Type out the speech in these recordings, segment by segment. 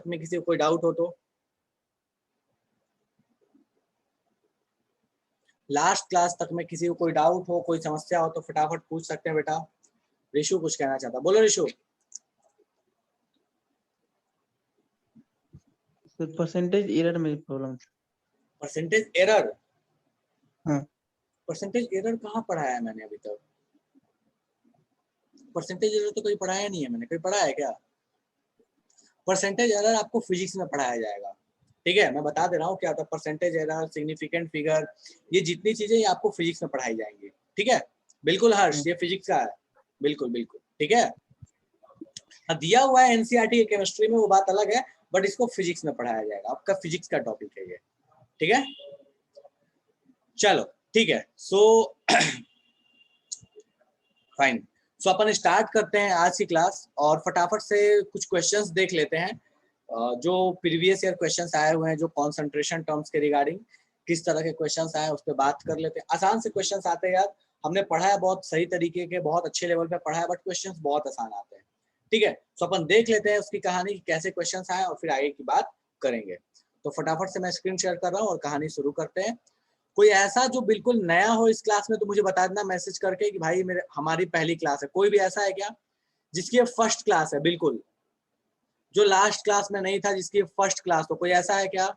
में किसी को कोई डाउट हो तो, लास्ट क्लास तक में किसी को कोई डाउट हो, कोई समस्या हो तो फटाफट पूछ सकते हैं बेटा। ऋषु कुछ कहना चाहता, बोलो ऋषु। परसेंटेज एरर में प्रॉब्लम था। Percentage error? हाँ। परसेंटेज एरर कहाँ पढ़ाया है मैंने अभी तक? परसेंटेज एरर तो कोई पढ़ाया नहीं है मैंने, कोई पढ़ाया है क्या? परसेंटेज एरर आपको फिजिक्स में पढ़ाया जाएगा, ठीक है, मैं बता दे रहा हूँ क्या होता है परसेंटेज एरर, सिग्निफिकेंट फिगर, ये जितनी चीजें ये आपको फिजिक्स में पढ़ाई जाएंगी, ठीक है। बिल्कुल हर्ष, ये फिजिक्स का है, बिल्कुल बिल्कुल, ठीक है। दिया हुआ है एनसीईआरटी केमिस्ट्री में, वो बात अलग है, बट इसको फिजिक्स में पढ़ाया जाएगा, आपका फिजिक्स का टॉपिक है ये, ठीक है। चलो ठीक है, सो फाइन। सो अपन स्टार्ट करते हैं आज की क्लास, और फटाफट से कुछ क्वेश्चंस देख लेते हैं जो प्रीवियस ईयर क्वेश्चंस आए हुए हैं, जो कॉन्सेंट्रेशन टर्म्स के रिगार्डिंग किस तरह के क्वेश्चंस आए उस पर बात कर लेते हैं। आसान से क्वेश्चंस आते हैं यार, हमने पढ़ा है बहुत सही तरीके के, बहुत अच्छे लेवल पे पढ़ा है, बट क्वेश्चंस बहुत आसान आते हैं, ठीक है। सो अपन देख लेते हैं उसकी कहानी कैसे क्वेश्चंस आए और फिर आगे की बात करेंगे। तो फटाफट से मैं स्क्रीन शेयर कर रहा हूँ और कहानी शुरू करते हैं। कोई ऐसा जो बिल्कुल नया हो इस क्लास में तो मुझे बता देना मैसेज करके कि भाई मेरे हमारी पहली क्लास है। कोई भी ऐसा है क्या जिसकी फर्स्ट क्लास है, बिल्कुल जो लास्ट क्लास में नहीं था, जिसकी फर्स्ट क्लास, तो कोई ऐसा है क्या?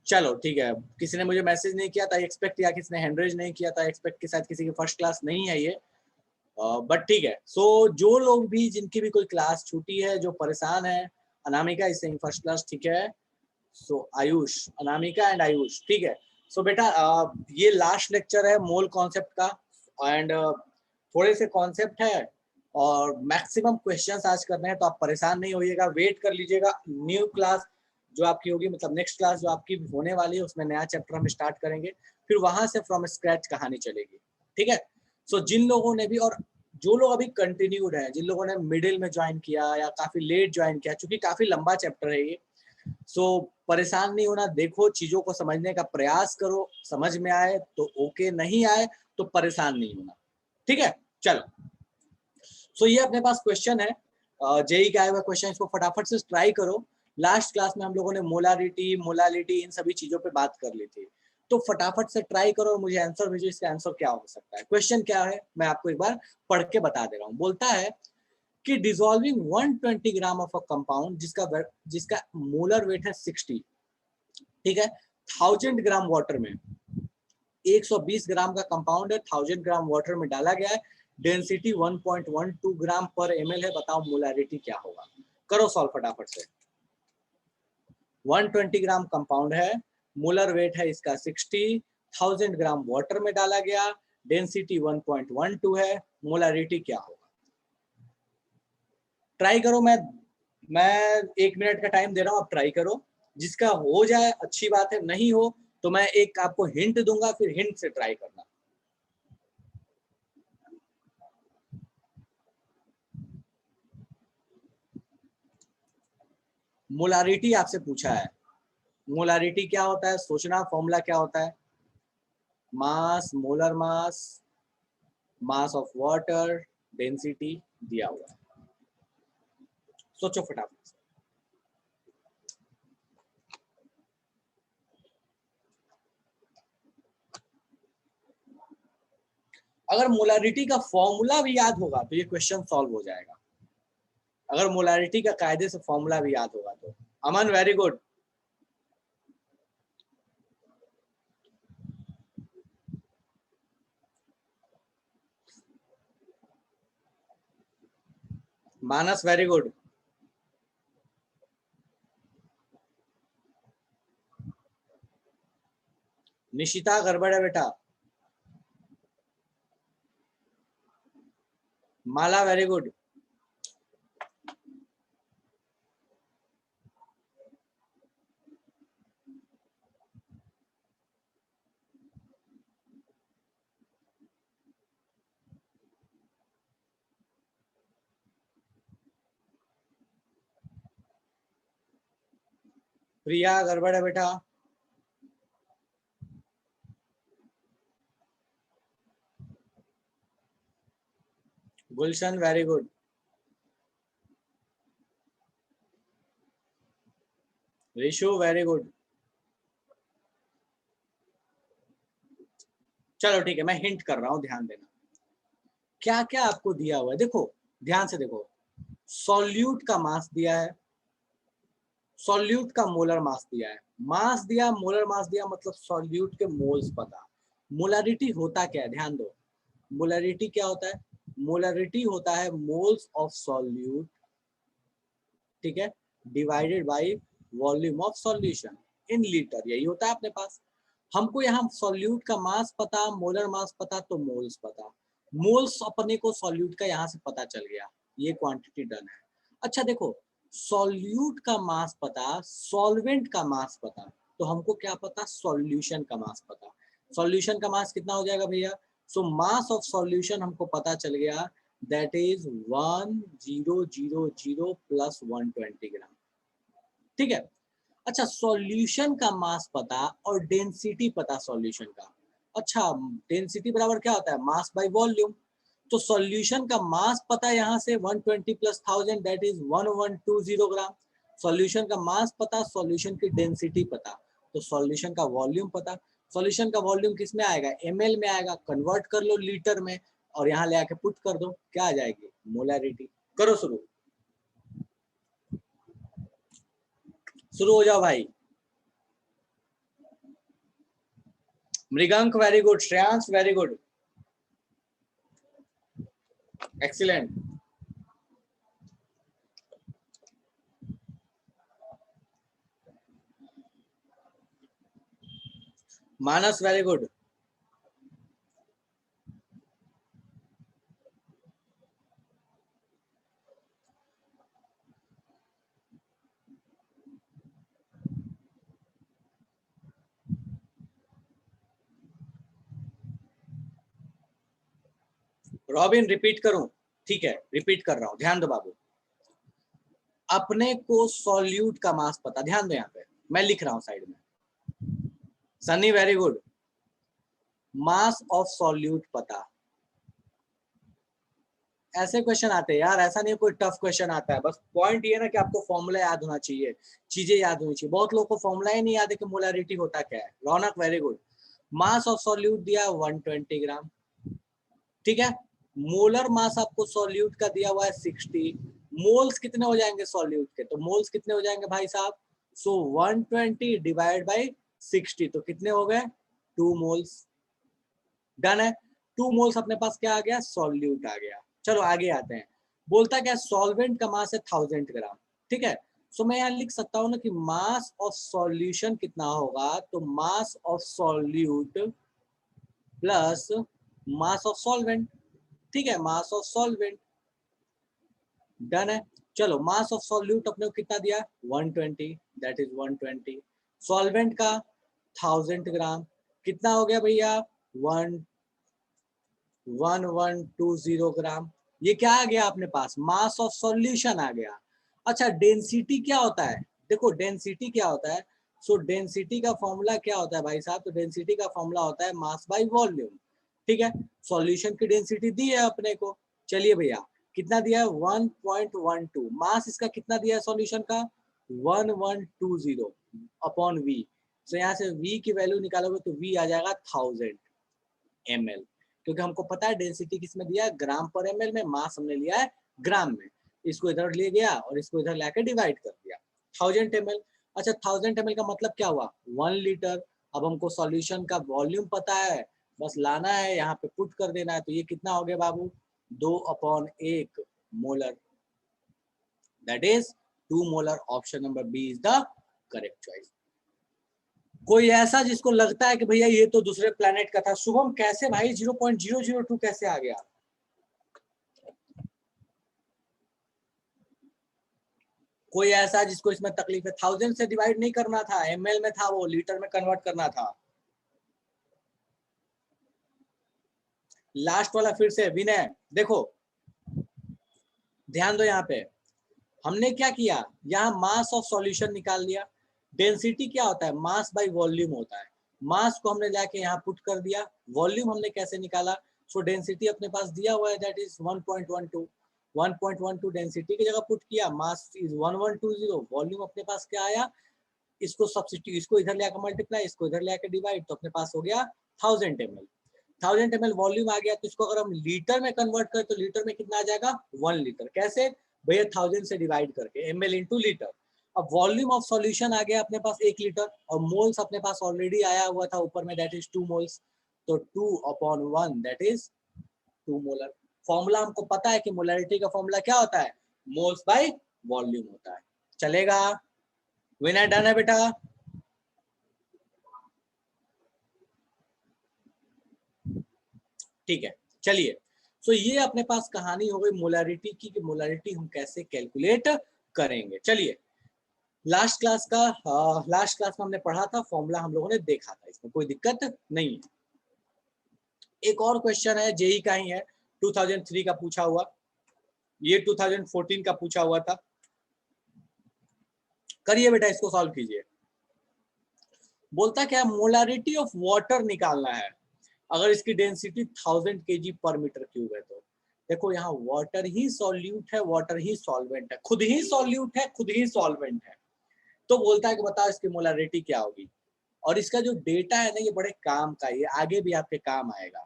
चलो ठीक है, किसी ने मुझे मैसेज नहीं किया था एक्सपेक्ट, या किसी ने हैंड रेज नहीं किया था एक्सपेक्ट कि शायद किसी की फर्स्ट क्लास नहीं है ये, बट ठीक है। सो जो लोग भी जिनकी भी कोई क्लास छूटी है, जो परेशान है, Anamika is saying first class, ठीक है। सो आयुष, अनामिका एंड आयुष, ठीक है। सो बेटा ये लास्ट लेक्चर है मोल कॉन्सेप्ट का, एंड थोड़े से कॉन्सेप्ट है और मैक्सिमम क्वेश्चंस आज करने हैं, तो आप परेशान नहीं होइएगा, वेट कर लीजिएगा। न्यू क्लास जो आपकी होगी, मतलब नेक्स्ट क्लास जो आपकी होने वाली है, उसमें नया चैप्टर हम स्टार्ट करेंगे, फिर वहां से फ्रॉम स्क्रैच कहानी चलेगी, ठीक है। सो जिन लोगों ने भी, और जो लोग अभी कंटिन्यूड है, जिन लोगों ने मिडिल में ज्वाइन किया या काफी लेट ज्वाइन किया, चूंकि काफी लंबा चैप्टर है ये, सो परेशान नहीं होना, देखो चीजों को समझने का प्रयास करो, समझ में आए तो ओके, नहीं आए तो परेशान नहीं होना, ठीक है। चलो, सो ये अपने पास क्वेश्चन है, जेई का आया हुआ क्वेश्चन, इसको फटाफट से ट्राई करो। लास्ट क्लास में हम लोगों ने मोलारिटी, मोलालिटी, इन सभी चीजों पे बात कर ली थी, तो फटाफट से ट्राई करो और मुझे आंसर भेजो, इसका आंसर क्या हो सकता है। क्वेश्चन क्या है मैं आपको एक बार पढ़ के बता दे रहा हूँ। बोलता है कि dissolving 120 gram of a compound जिसका मोलर वेट है 60, ठीक है, 1000 ग्राम वाटर में, 120 ग्राम का कंपाउंड है, 1000 ग्राम वाटर में डाला गया है, डेंसिटी 1.12 ग्राम पर ml है, बताओ मोलारिटी क्या होगा। करो सॉल्व फटाफट से। 120 ग्राम कंपाउंड है, मोलर वेट है इसका 60, 1000 ग्राम वाटर में डाला गया, डेंसिटी 1.12 है, मोलारिटी क्या होगा। ट्राई करो, मैं 1 मिनट का टाइम दे रहा हूँ, आप ट्राई करो, जिसका हो जाए अच्छी बात है, नहीं हो तो मैं एक आपको हिंट दूंगा, फिर हिंट से ट्राई करना। मोलारिटी आपसे पूछा है, मोलारिटी क्या होता है, सोचना, फॉर्मूला क्या होता है, mass, molar mass, mass of water, density दिया हुआ है, सोचो फटाफट से। अगर मोलारिटी का फॉर्मूला भी याद होगा तो ये क्वेश्चन सॉल्व हो जाएगा, अगर मोलारिटी का कायदे से फॉर्मूला भी याद होगा तो। अमन वेरी गुड, मानस वेरी गुड, निशिता गड़बड़ है बेटा, माला वेरी गुड, प्रिया गड़बड़ है बेटा, Gulshan very good, Rishu very good. चलो ठीक है, मैं हिंट कर रहा हूं, ध्यान देना। क्या क्या आपको दिया हुआ है, देखो ध्यान से देखो। सॉल्यूट का मास दिया है, सॉल्यूट का मोलर मास दिया है, मास दिया, मोलर मास दिया, मतलब सॉल्यूट के मोल्स पता। मोलरिटी होता क्या है, ध्यान दो। मोलरिटी क्या होता है? मोलरिटी होता है मोल्स ऑफ सॉल्यूट, ठीक है, divided by volume of solution in litre, यही होता है अपने पास। हमको यहाँ सॉल्यूट का मास पता, मोलर मास पता, तो मोल्स पता। मोल्स अपने को सॉल्यूट का यहाँ से पता चल गया, ये क्वांटिटी डन है। अच्छा देखो, सॉल्यूट का मास पता, सॉल्वेंट का मास पता, तो हमको क्या पता? सॉल्यूशन का मास पता। सॉल्यूशन का मास कितना हो जाएगा भैया? सो मास ऑफ सॉल्यूशन हमको पता चल गया, दैट इज 1000 प्लस 120 ग्राम, ठीक है। अच्छा, सॉल्यूशन का मास पता और डेंसिटी पता सॉल्यूशन का। अच्छा, डेंसिटी बराबर क्या होता है? Mass by volume. तो सॉल्यूशन का मास पता यहाँ से 120 plus 1000, that is 1120 gram. Solution का मास पता, सॉल्यूशन की डेंसिटी पता, तो सॉल्यूशन का वॉल्यूम पता। सॉल्यूशन का वॉल्यूम किस में आएगा? ml में आएगा, कन्वर्ट कर लो लीटर में और यहाँ ले आके पुट कर दो, क्या आ जाएगी? मोलैरिटी। करो शुरू, शुरू हो जाओ भाई। Mrigank very good, Shreyansh very good, excellent. Manas very good. Robin repeat करूं? ठीक है, रिपीट कर रहा हूं, ध्यान दो बाबू। अपने को सॉल्यूट का मास पता, ध्यान दो यहाँ पे मैं लिख रहा हूं साइड में। Sunny very good. Mass of solute पता। ऐसे क्वेश्चन आते हैं यार, ऐसा नहीं कोई टफ क्वेश्चन आता है, बस पॉइंट ये ना कि आपको फॉर्मूला याद होना चाहिए, चीजें याद होनी चाहिए। बहुत लोगों को फॉर्मूला ही नहीं याद है कि मोलैरिटी होता क्या है। Raunak very good. Mass of solute दिया 120 ग्राम, ठीक है। मोलर मास आपको सॉल्यूट का दिया हुआ है 60। मोल्स कितने हो जाएंगे सॉल्यूट के? तो मोल्स कितने हो जाएंगे भाई साहब? सो 120 डिवाइड बाय 60, तो कितने हो गए? 2 मोल्स। डन है। 2 मोल्स अपने पास क्या आ गया? सॉल्यूट आ गया। चलो आगे आते हैं। बोलता क्या? सॉल्वेंट का मास है 1000 ग्राम, ठीक है। सो मैं यहाँ लिख सकता हूँ ना कि मास ऑफ सॉल्यूशन कितना होगा, तो मास of solute plus mass of solvent, ठीक है, मास ऑफ सॉल्वेंट। डन है। चलो, मास ऑफ सॉल्यूट अपने को कितना दिया? 120, दैट इज 120। सॉल्वेंट का 1000 ग्राम, कितना हो गया भैया? 1120 ग्राम। ये क्या आ गया अपने पास? मास ऑफ सॉल्यूशन आ गया। अच्छा, डेंसिटी क्या होता है? देखो डेंसिटी क्या होता है। सो डेंसिटी का फॉर्मूला क्या होता है भाई साहब? तो डेंसिटी का फॉर्मूला होता है मास बाय वॉल्यूम, ठीक है। सॉल्यूशन की डेंसिटी दी है अपने को, चलिए भैया कितना दिया है? 1.12। मास इसका कितना दिया है सॉल्यूशन का? 1120 अपॉन वी। तो यहाँ से v की वैल्यू निकालोगे तो v आ जाएगा 1000 ml, क्योंकि हमको पता है डेंसिटी किसमें दिया है? ग्राम पर ml में। मास हमने लिया है ग्राम में, इसको इधर ले गया और इसको इधर लाके डिवाइड कर दिया, 1000 ml। अच्छा, 1000 ml का मतलब क्या हुआ? 1 लीटर। अब हमको सॉल्यूशन का वॉल्यूम पता है, बस लाना है यहाँ पे पुट कर देना है, तो ये कितना हो गया बाबू? 2/1 molar, that is 2 molar. Option number B is the correct choice. कोई ऐसा जिसको लगता है कि भैया ये तो दूसरे प्लेनेट का था? शुभम कैसे भाई 0.002 कैसे आ गया? कोई ऐसा जिसको इसमें तकलीफ है? 1000 से डिवाइड नहीं करना था, ml में था, वो लीटर में कन्वर्ट करना था। लास्ट वाला फिर से विनय, देखो ध्यान दो यहाँ पे। हमने क्या किया? यहाँ मास ऑफ सॉल्यूशन निकाल लिया। डेंसिटी क्या होता है? मास बाय वॉल्यूम होता है। मास को हमने जाके यहाँ पुट कर दिया। वॉल्यूम हमने कैसे निकाला? सो डेंसिटी अपने पास दिया हुआ है, दैट इज 1.12। 1.12 डेंसिटी की जगह पुट किया, मास इज 1120, वॉल्यूम अपने पास क्या आया? इसको सब्स्टिट्यूट, इसको इधर ले आकर मल्टीप्लाई, इसको इधर ले आकर डिवाइड, तो अपने पास हो गया 1000 ml। 1000 ml वॉल्यूम आ गया, तो इसको अगर हम लीटर में कन्वर्ट करें तो लीटर में कितना आ जाएगा 1 लीटर। कैसे भैया 1000 से डिवाइड करके, ml इंटू लीटर। अब वॉल्यूम ऑफ सॉल्यूशन आ गया अपने पास 1 लीटर, और मोल्स अपने पास ऑलरेडी आया हुआ था ऊपर में, दैट इज 2 मोल्स, तो 2/1 दैट इज 2 मोलर। फॉर्मूला हमको पता है कि मोलरिटी का फॉर्मूला क्या होता है, मोल्स बाय वॉल्यूम होता है। चलेगा, विनर डन है बेटा। ठीक है, चलिए। सो ये अपने पास कहानी हो गई मोलरिटी की, कि मोलरिटी हम कैसे कैलकुलेट करेंगे। चलिए, लास्ट क्लास में हमने पढ़ा था, फॉर्मूला हम लोगों ने देखा था, इसमें कोई दिक्कत नहीं है। एक और क्वेश्चन है, जेई का ही है, 2003 का पूछा हुआ, ये 2014 का पूछा हुआ था। करिए बेटा, इसको सॉल्व कीजिए। बोलता क्या, मोलरिटी ऑफ वाटर निकालना है अगर इसकी डेंसिटी 1000 kg पर मीटर क्यूब है। तो देखो यहाँ वाटर ही सॉल्यूट है, वाटर ही सॉल्वेंट है, खुद ही सॉल्यूट है, खुद ही सॉल्वेंट है। तो बोलता है कि बताओ इसकी मोलरिटी क्या होगी। और इसका जो डेटा है ना, ये बड़े काम का, ये आगे भी आपके काम आएगा।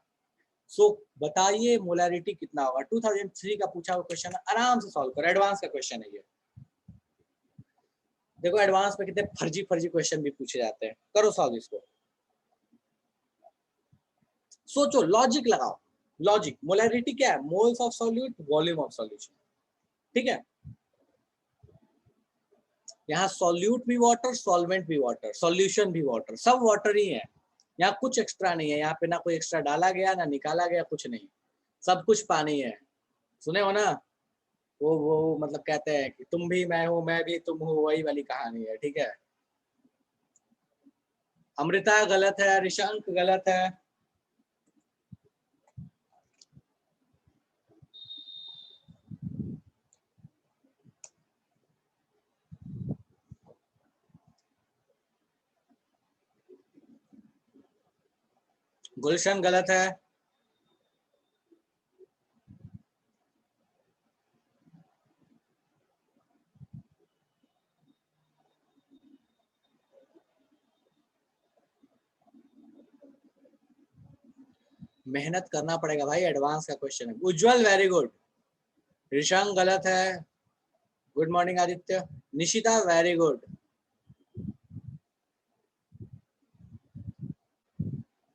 सो बताइए मोलरिटी कितना होगा। 2003 का पूछा हुआ क्वेश्चन है, आराम से सॉल्व करो, एडवांस का क्वेश्चन है ये। देखो एडवांस में कितने फर्जी फर्जी क्वेश्चन भी पूछे जाते हैं। करो सॉल्व इसको, सोचो, लॉजिक लगाओ। लॉजिक, मोलरिटी क्या है, moles of solute, volume of solution. ठीक है, यहाँ सॉल्यूट भी वाटर, सॉल्वेंट भी वाटर, सॉल्यूशन भी वाटर, सब वाटर ही है। यहाँ कुछ एक्स्ट्रा नहीं है, यहाँ पे ना कोई एक्स्ट्रा डाला गया ना निकाला गया, कुछ नहीं, सब कुछ पानी है। सुने हो ना, वो मतलब कहते हैं कि तुम भी मैं हूं, मैं भी तुम हो, वही वाली कहानी है। ठीक है, अमृता गलत है, ऋषांक गलत है। गुलशन गलत है। मेहनत करना पड़ेगा भाई, एडवांस का क्वेश्चन है। उज्जवल वेरी गुड, ऋषांक गलत है, good morning Aditya. Nishita very good,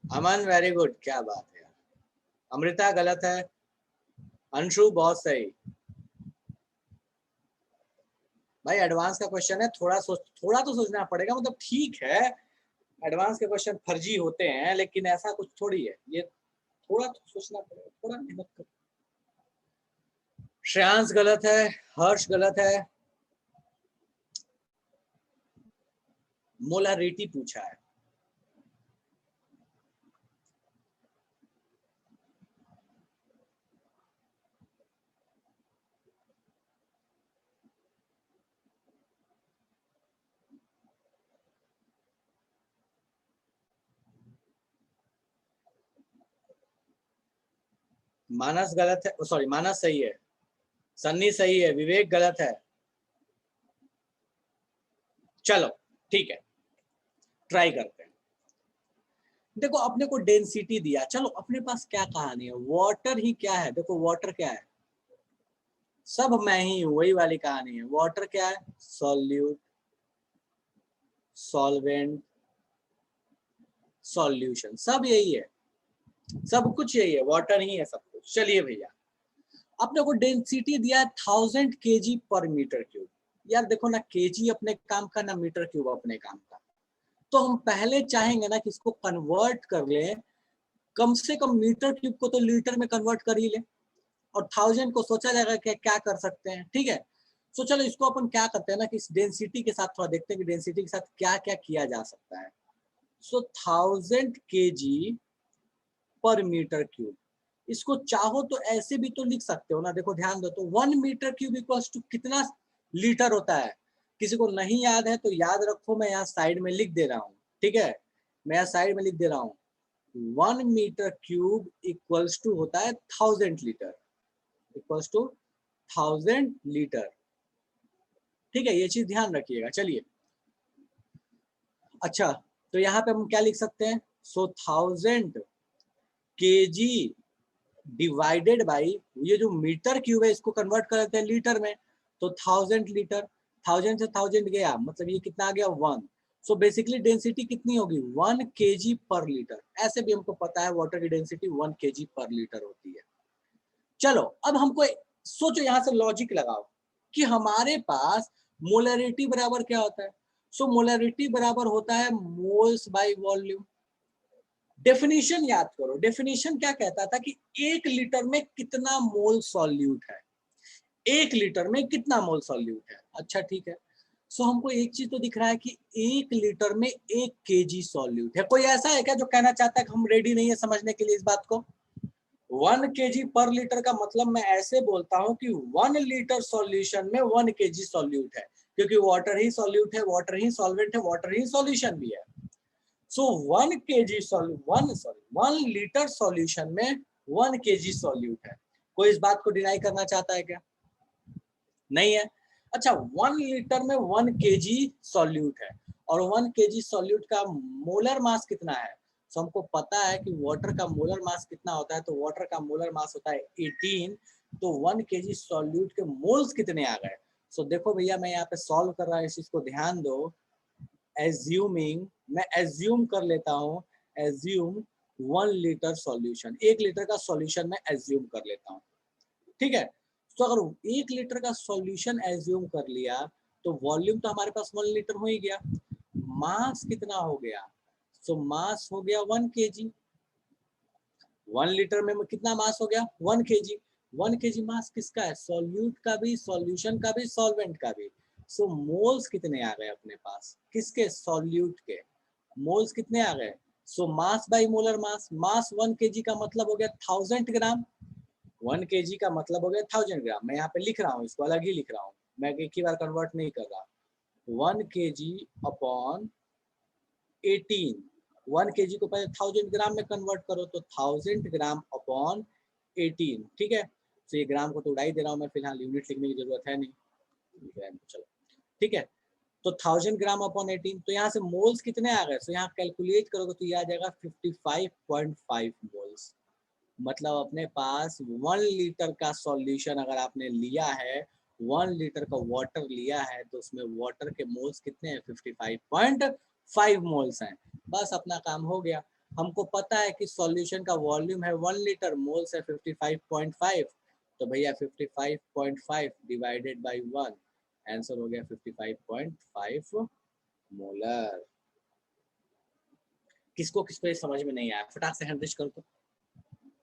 Aman very good, क्या बात है। अमृता गलत है, अंशु बहुत सही। भाई एडवांस का क्वेश्चन है, थोड़ा तो सोचना पड़ेगा, मतलब ठीक है एडवांस के क्वेश्चन फर्जी होते हैं, लेकिन ऐसा कुछ थोड़ी है, ये थोड़ा तो सोचना पड़ेगा, थोड़ा मेहनत करो। श्रेयांश गलत है, हर्ष गलत है। मोलरिटी पूछा है, मानस गलत है, सॉरी मानस सही है, सन्नी सही है, विवेक गलत है। चलो ठीक है, ट्राई करते हैं। देखो अपने को डेंसिटी दिया, चलो अपने पास क्या कहानी है, वाटर ही क्या है। देखो वाटर क्या है, सब मैं ही हूं, वही वाली कहानी है। वाटर क्या है, सॉल्यूट, सॉल्वेंट, सॉल्यूशन, सब यही है, सब कुछ यही है, वाटर ही है सब कुछ। चलिए भैया, अपने को डेंसिटी दिया है 1000 kg पर मीटर क्यूब। यार देखो ना, केजी अपने काम का ना मीटर क्यूब अपने काम का, तो हम पहले चाहेंगे ना कि इसको कन्वर्ट कर ले, कम से कम मीटर क्यूब को तो लीटर में कन्वर्ट कर ही ले, और 1000 को सोचा जाएगा कि क्या कर सकते हैं। ठीक है, तो चलो इसको अपन क्या करते हैं ना कि इस डेंसिटी के साथ थोड़ा देखते हैं कि डेंसिटी के साथ क्या क्या किया जा सकता है। सो 1000 kg पर मीटर क्यूब, इसको चाहो तो ऐसे भी तो लिख सकते हो ना। देखो ध्यान दो, तो 1 मीटर क्यूब इक्वल्स टू कितना लीटर होता है। किसी को नहीं याद है तो याद रखो, मैं यहाँ साइड में लिख दे रहा हूँ। ठीक है, मैं यहाँ साइड में लिख दे रहा हूँ, 1 मीटर क्यूब इक्वल्स टू होता है 1000 लीटर, इक्वल्स टू 1000 लीटर। ठीक है, ये चीज ध्यान रखिएगा। चलिए अच्छा, तो यहाँ पे हम क्या लिख सकते हैं? सो 1000 kg डिवाइडेड बाई, ये जो मीटर क्यूब है इसको कन्वर्ट कर देते हैं लीटर में, तो 1000 लीटर, 1000 से 1000 गया, मतलब ये कितना आ गया 1। सो बेसिकली डेंसिटी कितनी होगी 1 kg पर लीटर। ऐसे भी हमको पता है वाटर की डेंसिटी 1 kg पर लीटर होती है। चलो अब हमको सोचो, यहाँ से लॉजिक लगाओ कि हमारे पास मोलरिटी बराबर क्या होता है। सो मोलरिटी बराबर होता है मोल्स बाय वॉल्यूम। डेफिनेशन याद करो, डेफिनेशन क्या कहता था कि 1 लीटर में कितना मोल सॉल्यूट है, 1 लीटर में कितना मोल सॉल्यूट है। अच्छा ठीक है, सो हमको एक चीज तो दिख रहा है कि 1 लीटर में 1 kg सॉल्यूट है। कोई ऐसा है क्या जो कहना चाहता है कि हम रेडी नहीं है समझने के लिए इस बात को? 1 kg पर लीटर का मतलब मैं ऐसे बोलता हूं कि 1 लीटर सॉल्यूशन में 1 kg सॉल्यूट है, क्योंकि वाटर ही सॉल्यूट है, वाटर ही सॉल्वेंट है, वाटर ही सॉल्यूशन भी है। सो 1 kg 1 लीटर सॉल्यूशन में 1 kg सॉल्यूट है। कोई इस बात को डिनाई करना चाहता है क्या? नहीं है। अच्छा, 1 लीटर में 1 kg सॉल्यूट है, और 1 kg सॉल्यूट का मोलर मास कितना है? तो हमको पता है कि वाटर का मोलर मास कितना होता है, तो वाटर का मोलर मास होता है 18। तो 1 kg सॉल्यूट के मोल्स कितने आ गए? सो देखो भैया, मैं यहाँ पे सॉल्व कर रहा हूँ, इस चीज को ध्यान दो। एज्यूमिंग, मैं एज्यूम कर लेता हूँ, एज्यूम 1 लीटर सॉल्यूशन, 1 लीटर का सॉल्यूशन मैं एज्यूम कर लेता हूँ, ठीक है। तो अगर 1 लीटर का सॉल्यूशन एज्यूम कर लिया, तो वॉल्यूम तो हमारे पास 1 लीटर हो ही गया। मास कितना हो गया? सो मास हो गया 1 kg। 1 लीटर में कितना मास हो गया 1 kg। 1 kg मास किसका है? सॉल्यूट का भी, सॉल्यूशन का भी, सॉल्वेंट का भी। सो मोल्स कितने आ गए अपने पास? किसके? सॉल्यूट के। मोल्स कितने आ गए? So mass by molar mass, mass 1 kg का मतलब हो गया 1000 ग्राम। 1 kg का मतलब हो गया 1000 ग्राम। मैं यहाँ पे लिख रहा हूँ, इसको अलग ही लिख रहा हूँ, मैं एक ही बार कन्वर्ट नहीं कर रहा। 1 kg अपॉन 18, 1 kg को पहले 1000 ग्राम में कन्वर्ट करो, तो 1000 ग्राम अपॉन 18, ठीक है। तो ये ग्राम को तो उड़ा ही दे रहा हूँ मैं, फिलहाल यूनिट लिखने की जरूरत है नहीं, चलो ठीक है। तो 1000 ग्राम अपॉन 18, तो यहाँ से मोल्स कितने आ गए? तो यहाँ कैलकुलेट करोगे तो ये आ जाएगा 55.5 मोल्स। मतलब अपने पास 1 लीटर का सॉल्यूशन अगर आपने लिया है, 1 लीटर का वाटर लिया है, तो उसमें वाटर के मोल्स कितने हैं? 55.5 मोल्स हैं। बस अपना काम हो गया। हमको पता है कि सॉल्यूशन का वॉल्यूम है 1 लीटर, मोल्स है 55.5, तो भैया 55.5 डिवाइडेड बाई 1, आंसर हो गया 55.5 मोलर। किसको किसको ये समझ में नहीं आया? फटाक से हैंड रेज करो तो।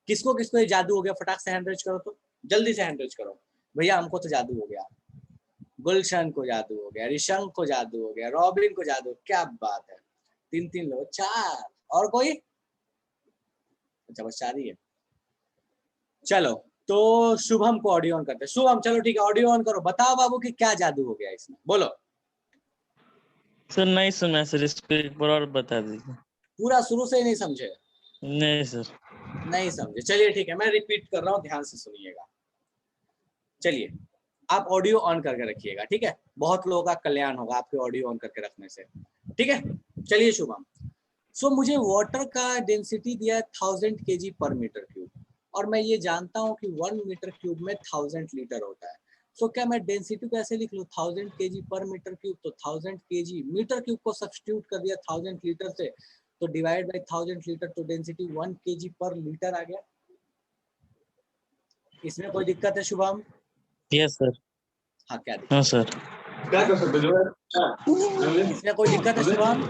किसको किसको ये जादू हो गया? फटाक से हैंड रेज करो तो, जल्दी से हैंड रेज करो। भैया हमको तो जादू हो गया, गुलशन को जादू हो गया, ऋषंक को जादू हो गया, रॉबिन को जादू, क्या बात है। 3 लोग, 4 और कोई? अच्छा बस 4 ही है। चलो तो शुभम को ऑडियो ऑन करते हैं। शुभम चलो ठीक है, ऑडियो ऑन करो, बताओ बाबू कि क्या जादू हो गया इसमें, बोलो। सर नहीं सुना सर, इसको एक बार और बता दीजिए। पूरा शुरू से ही नहीं समझे? नहीं सर। नहीं समझे, चलिए ठीक है, मैं रिपीट कर रहा हूँ, ध्यान से सुनिएगा। चलिए आप ऑडियो ऑन करके रखिएगा, ठीक है। बहुत लोगों का कल्याण होगा आपके ऑडियो ऑन करके रखने से, ठीक है। चलिए शुभम, सो मुझे वाटर का डेंसिटी दिया है 1000 kg पर मीटर क्यूब, और मैं ये जानता हूँ कि 1 मीटर क्यूब में 1000 लीटर होता है। सो क्या मैं डेंसिटी को ऐसे लिख लूँ 1000 kg पर मीटर क्यूब, तो 1000 kg मीटर क्यूब को सब्स्टिट्यूट कर दिया 1000 लीटर से, तो डिवाइड बाई 1000 लीटर, तो डेंसिटी 1 kg पर लीटर आ गया। इसमें कोई दिक्कत है शुभम? Yes sir. हाँ क्या दिक्कत? हाँ सर। क्या कर सकते जो इसमें कोई दिक्कत है शुभम?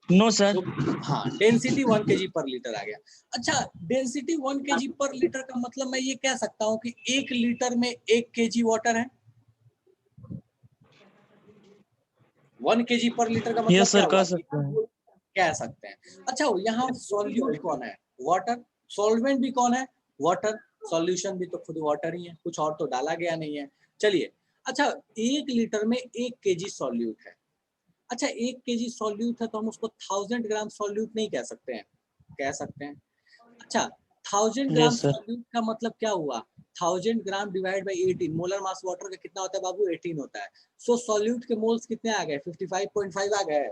No sir. हाँ, डेंसिटी 1 kg पर लीटर आ गया। अच्छा, डेंसिटी 1 kg पर लीटर का मतलब मैं ये कह सकता हूँ कि 1 लीटर में 1 kg वाटर है। 1 kg पर लीटर का मतलब यस क्या सर, हुआ? कह सकते हैं। कह सकते हैं। अच्छा, यहाँ सॉल्यूट कौन है? वाटर। सॉल्वेंट भी कौन है? वाटर। सॉल्यूशन भी तो खुद वाटर ही है, कुछ और तो डाला गया नहीं है। चलिए, अच्छा 1 लीटर में 1 kg सॉल्यूट है। अच्छा 1 kg सॉल्यूट है, तो हम उसको 1000 ग्राम सॉल्यूट नहीं कह सकते हैं? कह सकते हैं। अच्छा 1000 ग्राम Yes, sir. सॉल्यूट का मतलब क्या हुआ? 1000 gram divide by 18, molar mass water का कितना होता है बाबू? 18 होता है। सो सॉल्यूट के मोल्स कितने आ गए? 55.5 आ गए।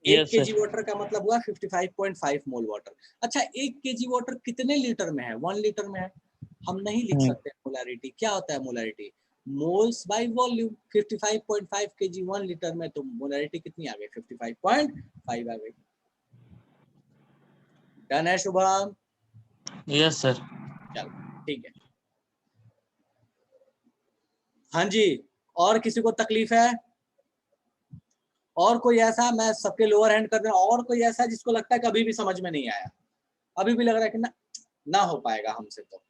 1 Yes, sir. केजी वाटर का मतलब हुआ 55.5 मोल वाटर। अच्छा, 1 केजी वाटर कितने लीटर में है? 1 लीटर में है। हम नहीं लिख सकते मोलारिटी। क्या होता है molarity? Moles by volume. 55.5 KG 1 litre में, तो मोलारिटी कितनी आ गई? 55.5 आ गई। डन है शुभम? Yes, sir. चलो ठीक है। हाँ जी, और किसी को तकलीफ है? और कोई ऐसा, मैं सबके लोअर हैंड कर रहा हूं, और कोई ऐसा जिसको लगता है कभी भी समझ में नहीं आया, अभी भी लग रहा है कि ना हो पाएगा हमसे? तो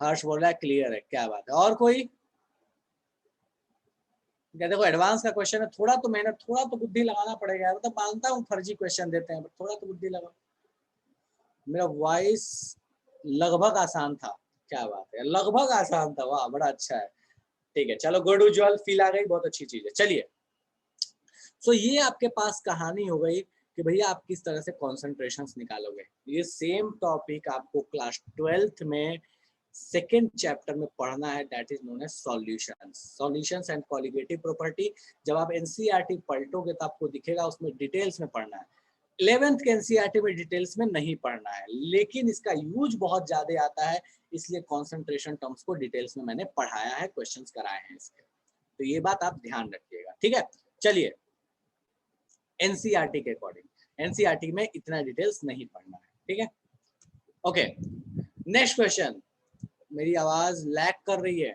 हर्ष बोल रहा है क्लियर है, क्या बात है। और कोई? देखो एडवांस का क्वेश्चन है, थोड़ा तो मेहनत, थोड़ा तो बुद्धि लगाना पड़ेगा। मतलब मानता हूँ फर्जी क्वेश्चन देते हैं, थोड़ा तो बुद्धि लगा। मेरा वॉइस लगभग आसान था, क्या बात है, लगभग आसान था, वाह बड़ा अच्छा है। ठीक है, चलो गुड, उज्जवल फील आ गई, बहुत अच्छी चीज है। चलिए, सो ये आपके पास कहानी हो गई कि भैया आप किस तरह से कॉन्सेंट्रेशंस निकालोगे। ये सेम टॉपिक आपको क्लास 12th में सेकेंड चैप्टर में पढ़ना है, that is known as solutions and colligative property. जब आप एनसीईआरटी पलटोगे तो आपको दिखेगा, उसमें डिटेल्स में पढ़ना है। 11th के एनसीईआरटी में डिटेल्स में नहीं पढ़ना है, लेकिन इसका यूज बहुत ज्यादा आता है, इसलिए कॉन्सेंट्रेशन टर्म्स को डिटेल्स में मैंने पढ़ाया है, क्वेश्चंस कराए हैं इसके। तो ये बात आप ध्यान रखिएगा, ठीक है। चलिए, एनसीईआरटी के अकॉर्डिंग, एनसीईआरटी में इतना डिटेल्स नहीं पढ़ना है, ठीक है। Okay, next question. मेरी आवाज लैग कर रही है?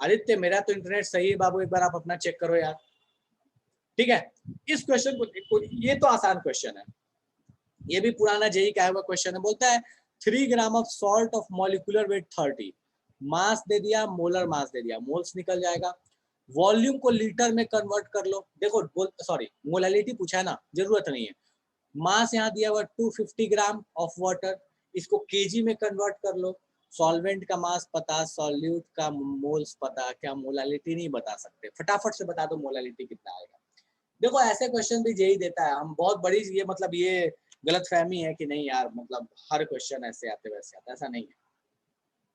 आदित्य, मेरा तो इंटरनेट सही है बाबू, एक बार आप अपना चेक करो यार। ठीक है, इस क्वेश्चन को, ये तो आसान क्वेश्चन है, ये भी पुराना जेई का हुआ क्वेश्चन है। बोलता है 3 gram of salt of molecular weight 30, मास दे दिया, मोलर मास दे दिया, मोल्स निकल जाएगा। वॉल्यूम को लीटर में कन्वर्ट कर लो। देखो सॉरी, मोलालिटी पूछा है ना, जरूरत नहीं है। मास यहाँ दिया हुआ 250 ग्राम ऑफ वाटर, इसको केजी में कन्वर्ट कर लो। सॉल्वेंट का मास पता, सॉल्यूट का मोल्स पता, क्या मोलालिटी नहीं बता सकते? फटाफट से बता दो मोलालिटी कितना आएगा। देखो ऐसे क्वेश्चन भी जेई देता है, हम बहुत बड़ी ये मतलब ये गलतफहमी है कि नहीं यार, मतलब हर क्वेश्चन ऐसे आते वैसे आता, ऐसा नहीं है।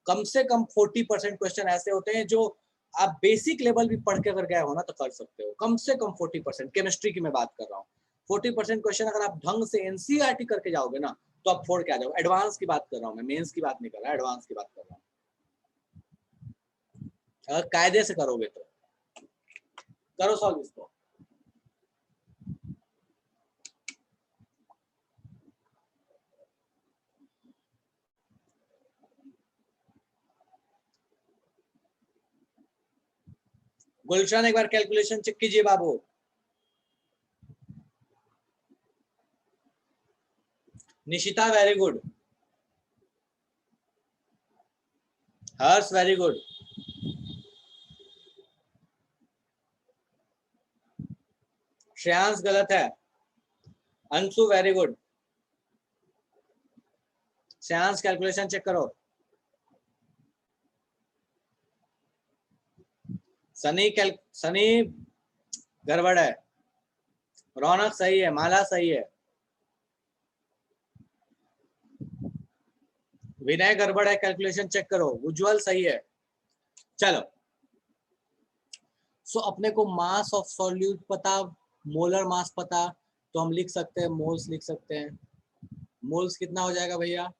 कम से कम 40% क्वेश्चन ऐसे होते हैं जो आप बेसिक लेवल भी पढ़ के अगर गए हो ना तो कर सकते हो। कम से कम 40%, केमिस्ट्री की मैं बात कर रहा हूँ। 40% क्वेश्चन अगर आप ढंग से एनसीईआरटी करके जाओगे ना तो आप फोड़ के आ जाओगे। एडवांस की बात कर रहा हूँ मैं, मेंस की बात नहीं कर रहा, एडवांस की बात कर रहा हूँ। अगर कायदे से करोगे तो करो सॉल्व इसको। गुलशन एक बार कैलकुलेशन चेक कीजिए बाबू। Nishita very good, Harsh very good, Shreyansh गलत है, Anshu very good. Shreyansh calculation check करो। सनी गड़बड़ है, रौनक सही है, माला सही है, विनय गड़बड़ है, कैलकुलेशन चेक करो। उज्जवल सही है। चलो, सो अपने को मास ऑफ सॉल्यूट पता, मोलर मास पता, तो हम लिख सकते हैं मोल्स, लिख सकते हैं। मोल्स कितना हो जाएगा भैया?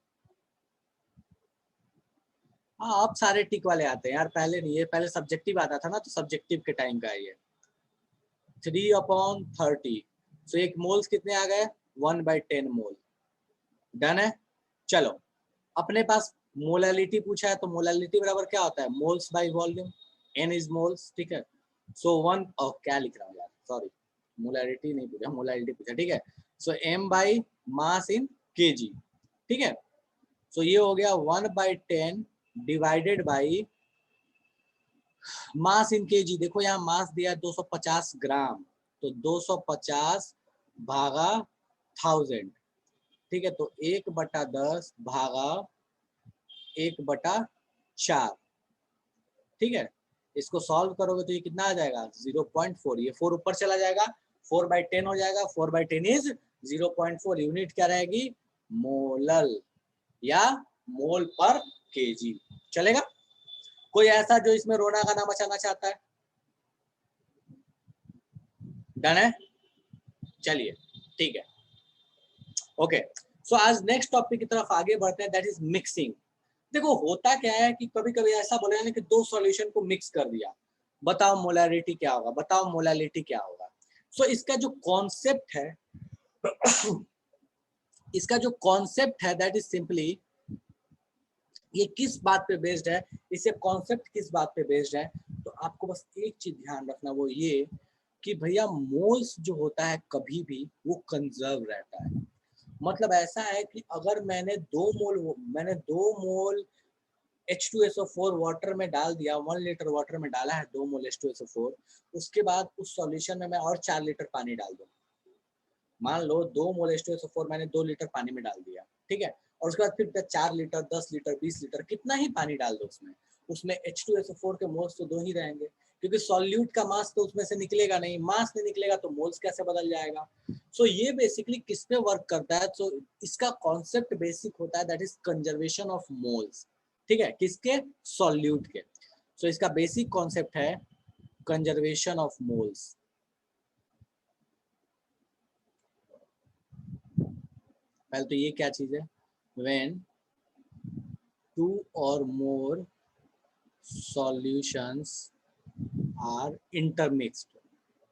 हाँ, अब सारे टिक वाले आते हैं यार, पहले नहीं, ये पहले सब्जेक्टिव आता था ना, तो सब्जेक्टिव के टाइम का है ये। 3/30, सो एक मोल्स कितने आ गए? 1/10 मोल। डन है। चलो, अपने पास मोलालिटी पूछा है, तो मोलालिटी बराबर क्या होता है? Moles by volume, n is moles, ठीक है। सो 1, क्या लिख रहा हूँ यार, सॉरी, मोलालिटी नहीं पूछा, मोलालिटी पूछा, ठीक है। सो m by mass in kg, ठीक है। सो ये हो गया 1/10 divided by mass in kg। देखो यहाँ मास दिया 250 ग्राम, तो 250 भागा 1000, ठीक है। तो 1/10 भागा 1/4, ठीक है। इसको सॉल्व करोगे तो ये कितना आ जाएगा? 0.4, ये 4 ऊपर चला जाएगा, 4/10 हो जाएगा, 4/10 इज 0.4 यूनिट क्या रहेगी, मोलल या मोल पर केजी। चलेगा? कोई ऐसा जो इसमें रोना गाना मचाना चाहता है? डन है? चलिए ठीक है, ओके। सो आज नेक्स्ट टॉपिक की तरफ आगे बढ़ते हैं, दैट इज मिक्सिंग। देखो होता क्या है कि कभी कभी ऐसा बोले ना कि दो सॉल्यूशन को मिक्स कर दिया, बताओ मोलैरिटी क्या होगा, बताओ मोलैलिटी क्या होगा। सो इसका जो कॉन्सेप्ट है इसका जो कॉन्सेप्ट है दैट इज सिंपली, ये किस बात पे बेस्ड है, इसे कॉन्सेप्ट किस बात पे बेस्ड है, तो आपको बस एक चीज ध्यान रखना, वो ये कि भैया मोल्स जो होता है कभी भी वो कंजर्व रहता है। मतलब ऐसा है कि अगर मैंने 2 मोल H2SO4 वाटर में डाल दिया, 1 लीटर वाटर में डाला है 2 मोल H2SO4, उसके बाद उस सॉल्यूशन में मैं और 4 लीटर पानी डाल दूँ। मान लो 2 मोल H2SO4 मैंने 2 लीटर पानी में डाल दिया, ठीक है, और उसके बाद फिर 4 लीटर, 10 लीटर, 20 लीटर, कितना ही पानी डाल दो उसमें H2SO4 के मोल्स तो 2 ही रहेंगे, क्योंकि सॉल्यूट का मास तो उसमें से निकलेगा नहीं, मास नहीं निकलेगा तो मोल्स कैसे बदल जाएगा। सो ये बेसिकली किस पे वर्क करता है, सो इसका कॉन्सेप्ट बेसिक होता है that is conservation of moles, ठीक है, किसके, सॉल्यूट के। सो इसका बेसिक कॉन्सेप्ट है कंजर्वेशन ऑफ मोल्स। पहले तो ये क्या चीज है, when 2 or more solutions are intermixed,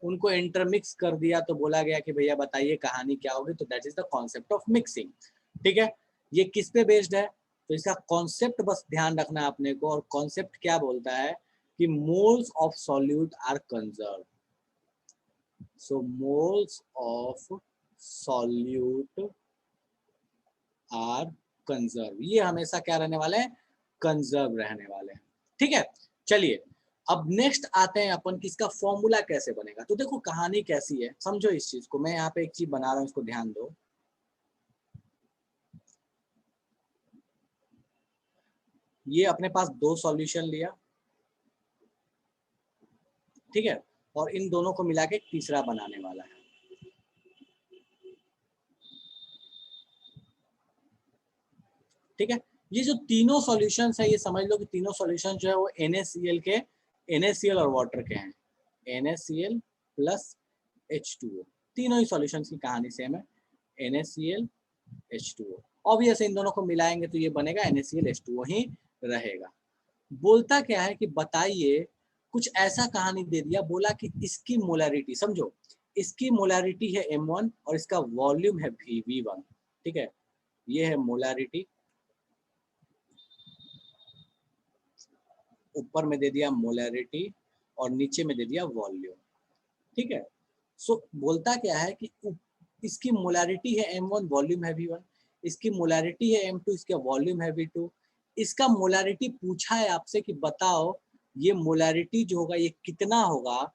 उनको इंटरमिक्स कर दिया तो बोला गया कि भैया बताइए कहानी क्या होगी, तो that is the concept of mixing. ठीक है, ये किस पे बेस्ड है, तो इसका कॉन्सेप्ट बस ध्यान रखना है अपने को, और कॉन्सेप्ट क्या बोलता है कि moles of solute are conserve. So moles of solute are conserve, ये हमेशा क्या रहने वाले हैं, कंजर्व रहने वाले हैं। ठीक है, चलिए अब नेक्स्ट आते हैं अपन कि इसका फॉर्मूला कैसे बनेगा। तो देखो कहानी कैसी है, समझो इस चीज को, मैं यहाँ पे एक चीज बना रहा हूँ, इसको ध्यान दो। ये अपने पास 2 सॉल्यूशन लिया, ठीक है, और इन दोनों को मिला के एक तीसरा बनाने वाला है। ठीक है, ये जो तीनों सॉल्यूशंस है, ये समझ लो कि तीनों सॉल्यूशन जो है वो NaCl के, NaCl और वाटर के हैं, NaCl प्लस H2O, तीनों ही सॉल्यूशंस की कहानी सेम है, NaCl H2O। ऑब्वियस इन दोनों को मिलाएंगे तो ये बनेगा NaCl H2O ही रहेगा। बोलता क्या है कि बताइए, कुछ ऐसा कहानी दे दिया, बोला कि इसकी मोलैरिटी समझो, इसकी मोलैरिटी है M1 और इसका वॉल्यूम है V1। ठीक है, ये है मोलैरिटी, ऊपर में दे दिया मोलैरिटी और नीचे में दे दिया वॉल्यूम। ठीक है, सो बोलता क्या है कि इसकी मोलैरिटी है M1, वॉल्यूम है V1, इसकी मोलैरिटी है M2, इसका वॉल्यूम है V2। इसका मोलैरिटी पूछा है आपसे कि बताओ ये मोलैरिटी जो होगा ये कितना होगा,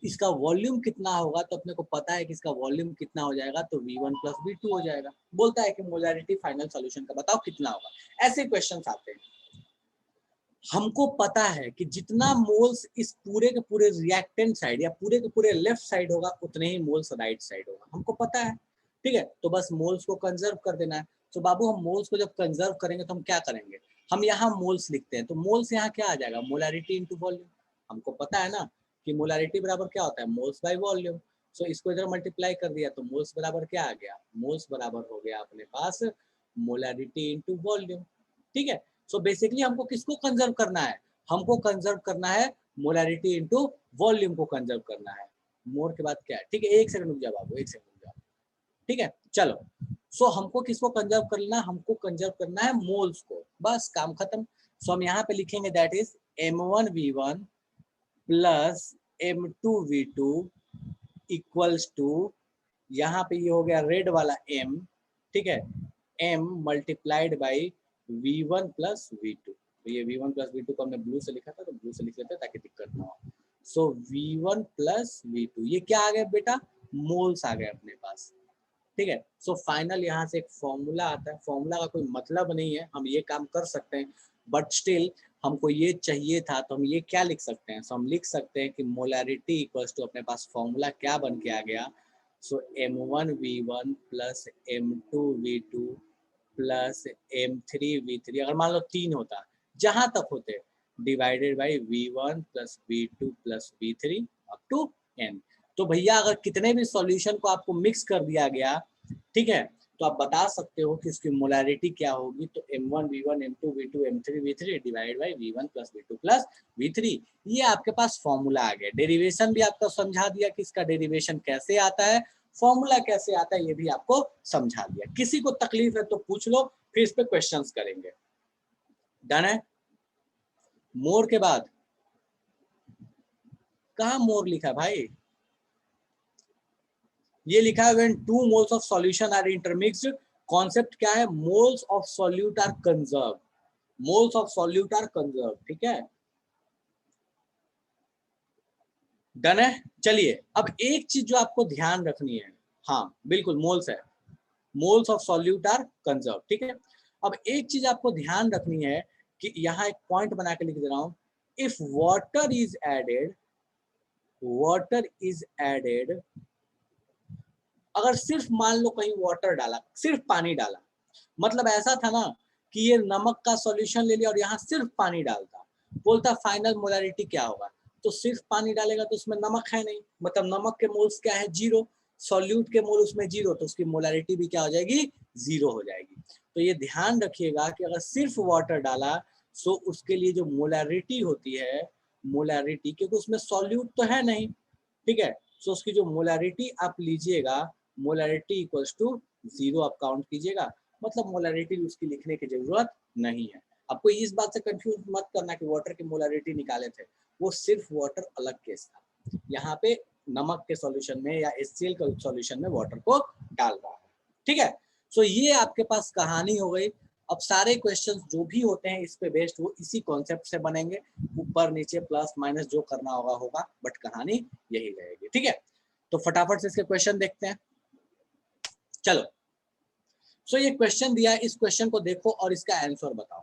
इसका वॉल्यूम कितना होगा, तो अपने को पता है कि इसका वॉल्यूम कितना हो जाएगा, तो V1 प्लस V2 हो जाएगा। बोलता है कि मोलैरिटी फाइनल सॉल्यूशन का बताओ कितना होगा। ऐसे क्वेश्चंस आते हैं। हमको पता है कि जितना मोल्स इस पूरे के पूरे रिएक्टेंट साइड या पूरे के पूरे लेफ्ट साइड होगा, उतने ही मोल्स राइट साइड होगा, हमको पता है। ठीक है, तो बस मोल्स को कंजर्व कर देना है। तो बाबू हम मोल्स को जब कंजर्व करेंगे तो हम क्या करेंगे, हम यहाँ मोल्स लिखते हैं, तो मोल्स यहाँ क्या आ जाएगा, मोलैरिटी इनटू वॉल्यूम। हमको पता है ना कि मोलैरिटी बराबर क्या होता है, मोल्स बाय वॉल्यूम। सो इसको इधर मल्टीप्लाई कर दिया तो मोल्स बराबर क्या आ गया, मोल्स बराबर हो गया अपने पास मोलैरिटी इनटू वॉल्यूम। ठीक है, सो बेसिकली हमको किसको कंजर्व करना है, हमको कंजर्व करना है मोलैरिटी इनटू वॉल्यूम को कंजर्व करना है। मोर के बाद क्या है, ठीक है, एक सेकंड रुक जाओ बाबू, एक सेकंड रुक जाओ। ठीक है, चलो, सो हमको किसको कंजर्व करना है, हमको कंजर्व करना है मोल्स को, बस काम खत्म। सो हम यहाँ पे लिखेंगे that is M1V1 plus M2V2 equals to, यहाँ पे ये हो गया रेड वाला M, ठीक है, M multiplied by V1 plus V2। तो ये V1 प्लस V2 को हमने ब्लू से लिखा था, तो ब्लू से लिख लेते हैं ताकि दिक्कत ना हो। सो V1 प्लस V2, ये क्या आ गया बेटा, मोल्स आ गए अपने पास। ठीक है, सो फाइनल यहाँ से एक फॉर्मूला आता है, फॉर्मूला का कोई मतलब नहीं है, हम ये काम कर सकते हैं, बट स्टिल हमको ये चाहिए था, तो हम ये क्या लिख सकते हैं, सो हम लिख सकते हैं कि मोलैरिटी इक्वल्स टू, अपने पास फॉर्मूला क्या बन के आ गया, सो M1V1 plus M2V2 plus M3V3, अगर मान लो 3 होता, जहां तक होते, divided by V1 plus V2 plus V3 up to n। तो भैया अगर कितने भी सॉल्यूशन को आपको मिक्स कर दिया गया, ठीक है, तो आप बता सकते हो कि इसकी मोलैरिटी क्या होगी। तो M1V1 M2V2 M3V3 divide by V1 plus V2 plus V3। ये आपके पास फॉर्मूला आ गया। डेरिवेशन भी आपको समझा दिया कि इसका डेरिवेशन कैसे आता है, फॉर्मूला कैसे आता है ये भी आपको समझा दिया। किसी को तकलीफ है तो पूछ लो, फिर इस पे क्वेश्चंस करेंगे। डन है? मोर के बाद कहाँ मोर लिखा है भाई? ये लिखा है when 2 moles of solution are intermixed. Concept क्या है? Moles of solute are conserve. Moles of solute are conserve, ठीक है। डन है? चलिए अब एक चीज जो आपको ध्यान रखनी है, हाँ बिल्कुल मोल्स है, moles of solute are conserve, ठीक है। अब एक चीज आपको ध्यान रखनी है कि यहाँ एक पॉइंट बना के लिख दे रहा हूं, इफ वाटर इज एडेड, अगर सिर्फ मान लो कहीं वाटर डाला, सिर्फ पानी डाला, मतलब ऐसा था ना कि ये नमक का सॉल्यूशन ले लिया और यहाँ सिर्फ पानी डालता, बोलता फाइनल मोलैरिटी क्या होगा? तो सिर्फ पानी डालेगा तो उसमें नमक है नहीं, मतलब नमक के मोल्स क्या है? 0। सॉल्यूट के मोल उसमें 0, तो उसकी मोलैरिटी भी क्या हो जाएगी? 0 हो जाएगी। तो ये ध्यान रखिएगा कि अगर सिर्फ वाटर डाला तो उसके लिए जो मोलैरिटी होती है, मोलैरिटी, क्योंकि उसमें सॉल्यूट तो है नहीं, ठीक है, तो उसकी जो मोलैरिटी आप लीजिएगा, मोलैरिटी इक्वल्स टू 0 आप काउंट कीजिएगा, मतलब मोलैरिटी उसकी लिखने की जरूरत नहीं है। आपको इस बात से कंफ्यूज मत करना कि वाटर की मोलैरिटी निकाले थे, वो सिर्फ वाटर अलग केस था, यहाँ पे नमक के सॉल्यूशन में या HCl के सॉल्यूशन में वाटर को डाल रहा है, ठीक है। सो ये आपके पास कहानी हो गई। अब सारे क्वेश्चंस जो भी होते हैं इस पे बेस्ड वो इसी कॉन्सेप्ट से बनेंगे, ऊपर नीचे प्लस माइनस जो करना होगा बट कहानी यही रहेगी, ठीक है। तो फटाफट से इसके क्वेश्चन देखते हैं, चलो। सो ये क्वेश्चन दिया है, इस क्वेश्चन को देखो और इसका आंसर बताओ,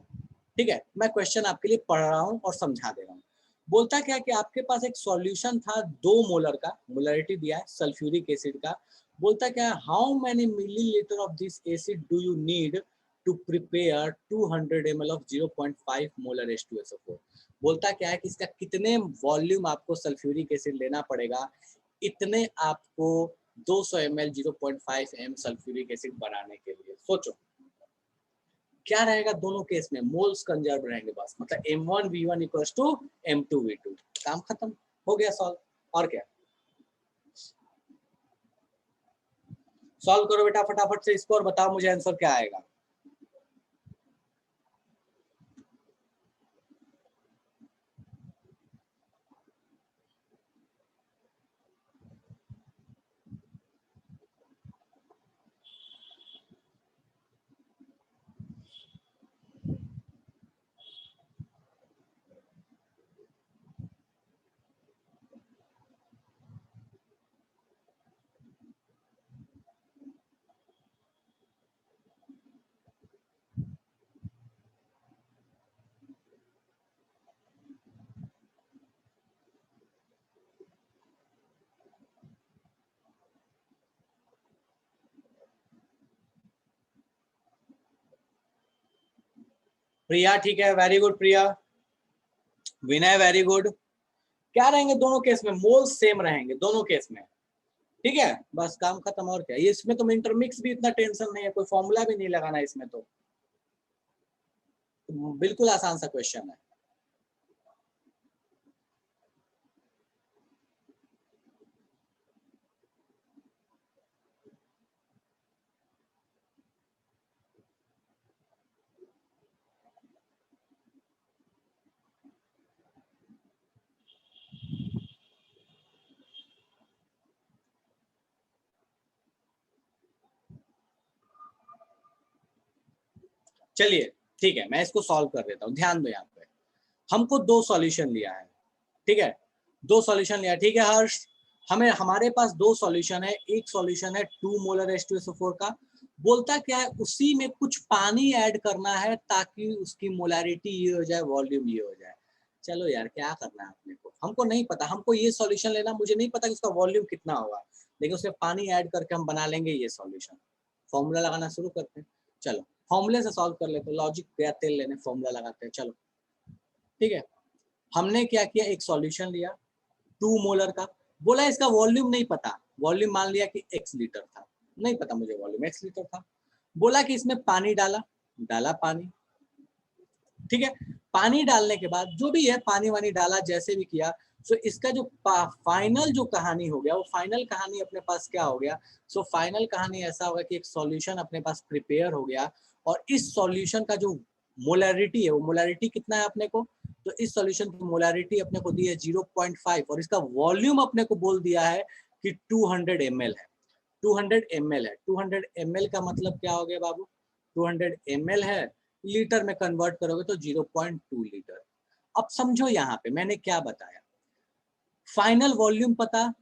ठीक है। मैं क्वेश्चन आपके लिए पढ़ रहा हूँ और समझा दे रहा हूँ। बोलता क्या है कि आपके पास एक सॉल्यूशन था 2 मोलर का, मोलरिटी दिया है सल्फ्यूरिक एसिड का। बोलता क्या है, how many millilitre of this acid do you need to prepare 200 ml of 0.5 molar H2SO4। बोलता क्या है कि इसका कितने वॉल्यूम आपको सल्फ्यूरिक एसिड लेना पड़ेगा, इतने आपको 200 ml 0.5 m सल्फ्यूरिक एसिड बनाने के लिए। सोचो क्या रहेगा दोनों केस में, मोल्स कंजर्व रहेंगे बस, मतलब M1V1 इक्वल्स टू M2V2, काम खत्म हो गया, सॉल्व। और क्या, सॉल्व करो बेटा फटाफट से इसको और बताओ मुझे आंसर क्या आएगा। प्रिया ठीक है, वेरी गुड प्रिया। विनय वेरी गुड। क्या रहेंगे दोनों केस में? मोल्स सेम रहेंगे दोनों केस में, ठीक है, बस काम खत्म। और क्या, ये इसमें तो इंटरमिक्स भी इतना टेंशन नहीं है, कोई फॉर्मूला भी नहीं लगाना इसमें, तो बिल्कुल आसान सा क्वेश्चन है। चलिए ठीक है, मैं इसको सॉल्व कर देता हूँ, ध्यान दो यहाँ पे। हमको 2 सॉल्यूशन लिया है, ठीक है, 2 सॉल्यूशन लिया, ठीक है हर्ष। हमारे पास 2 सॉल्यूशन है, एक सॉल्यूशन है 2 मोलर H2SO4 का। बोलता क्या है, उसी में कुछ पानी ऐड करना है ताकि उसकी मोलैरिटी ये हो जाए, वॉल्यूम ये हो जाए। चलो यार क्या करना है अपने को, हमको नहीं पता, हमको ये सॉल्यूशन लेना, मुझे नहीं पता कि उसका वॉल्यूम कितना होगा। लेकिन उसमें पानी ऐड करके हम बना लेंगे ये सॉल्यूशन। फॉर्मूला लगाना शुरू करते हैं। चलो फॉर्मूले से सॉल्व कर लेते हैं। लॉजिक गया तेल लेने, फॉर्मूला लगाते हैं। चलो ठीक है, हमने क्या किया, एक सॉल्यूशन लिया 2 मोलर का, बोला इसका वॉल्यूम नहीं पता, वॉल्यूम मान लिया कि x लीटर था, नहीं पता मुझे वॉल्यूम, x लीटर था। बोला कि इसमें पानी डाला पानी, ठीक है। पानी डालने के बाद जो भी है पानी वानी डाला, जैसे भी किया, सो इसका जो फाइनल जो कहानी हो गया, वो फाइनल कहानी अपने पास क्या हो गया, सो फाइनल कहानी ऐसा होगा कि एक सॉल्यूशन अपने पास प्रिपेयर हो गया, और इस सॉल्यूशन का जो मोलैरिटी है, वो मोलैरिटी कितना है अपने को, तो इस सॉल्यूशन की मोलैरिटी अपने को दी है 0.5, और इसका वॉल्यूम अपने को बोल दिया है कि 200 ml है। 200 ml है, 200 ml का मतलब क्या हो गया बाबू, 200 ml है, लीटर में कन्वर्ट करोगे तो 0.2 लीटर। अब समझो यहाँ पे मैंने क्या बताया, फाइनल वॉल्यूम पता,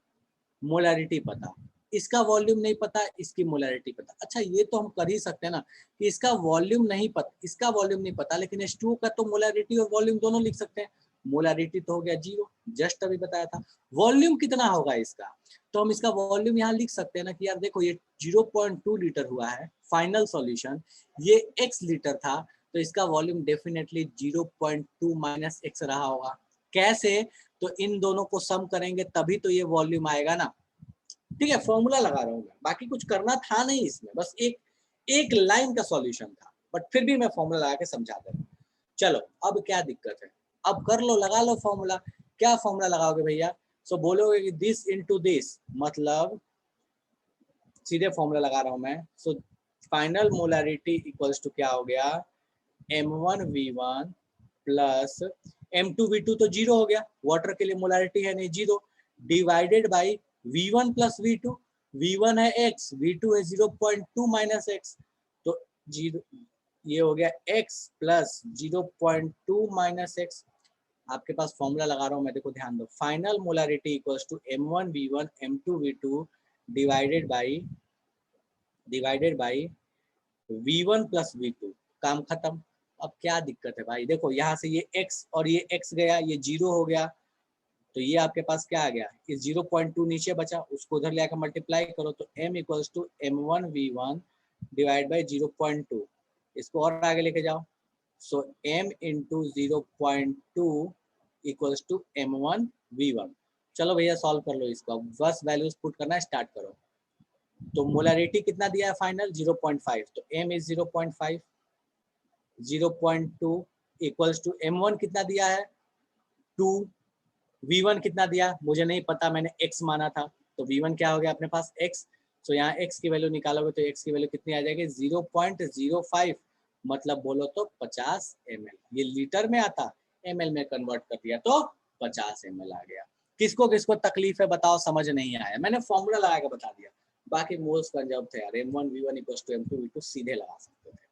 मोलैरिटी पता, इसका वॉल्यूम नहीं पता, इसकी मोलैरिटी पता। अच्छा ये तो हम कर ही सकते हैं ना कि इसका वॉल्यूम नहीं पता, इसका वॉल्यूम नहीं पता, लेकिन H2O का तो मोलैरिटी और वॉल्यूम दोनों लिख सकते हैं। मोलैरिटी तो हो गया 0, जस्ट अभी बताया था। वॉल्यूम कितना होगा इसका, तो हम इसका वॉल्यूम यहाँ लिख सकते हैं ना कि यार देखो ये 0.2 लीटर हुआ है फाइनल सॉल्यूशन, ये x लीटर था, तो इसका वॉल्यूम डेफिनेटली 0.2 माइनस x रहा होगा। कैसे, तो इन दोनों को सम करेंगे तभी तो ये वॉल्यूम आएगा ना। ठीक है, फॉर्मूला लगा रहा हूँ मैं, बाकी कुछ करना था नहीं इसमें, बस एक लाइन का सॉल्यूशन था, बट फिर भी मैं फॉर्मूला लगा के समझा दे रहा हूँ। चलो अब क्या दिक्कत है, अब कर लो, लगा लो फॉर्मूला। क्या फॉर्मूला लगाओगे भैया, सो बोलोगे कि दिस इनटू दिस, मतलब सीधे फॉर्मूला लगा रहा हूँ मैं। So final molarity equals to क्या हो गया, M1V1 प्लस M2V2 तो 0 हो गया, वाटर के लिए मोलैरिटी है नहीं 0, divided by V1 plus V2, V1 है x, V2 है 0.2 माइनस x, तो 0, ये हो गया x प्लस 0.2 माइनस x। आपके पास फॉर्मूला लगा रहा हूँ मैं, देखो ध्यान दो, final molarity equals to M1V1 M2V2 divided by V1 plus V2, काम खत्म। अब क्या दिक्कत है भाई, देखो यहाँ से ये x और ये x गया, ये 0 हो गया, तो ये आपके पास क्या आ गया, इस 0.2 नीचे बचा, उसको उधर ले आकर मल्टीप्लाई करो, तो m equals to M1V1 divide by 0.2, इसको और आगे लेके जाओ, so m into 0.2 equals to M1V1। चलो भैया सॉल्व कर लो इसको, बस वैल्यूज पुट करना स्टार्ट करो। तो मोलैरिटी कितना दिया है फाइनल 0.5, तो m is 0.5, 0.2 equals to M1 कितना दिया है 2, V1 कितना दिया मुझे नहीं पता, मैंने x माना था, तो V1 क्या हो गया अपने पास x, तो यहाँ x की वैल्यू निकालोगे तो x की वैल्यू कितनी आ जाएगी 0.05, मतलब बोलो तो 50 ml। ये लीटर में आता, ml में कन्वर्ट कर दिया तो 50 ml आ गया। किसको किसको तकलीफ है बताओ, समझ नहीं आया, मैंने फॉर्मूला लगा के बता दिया, बाकी मोल्स का जब थे यार M1V1 इक्वल्स टू M2V2 सीधे लगा सकते थे।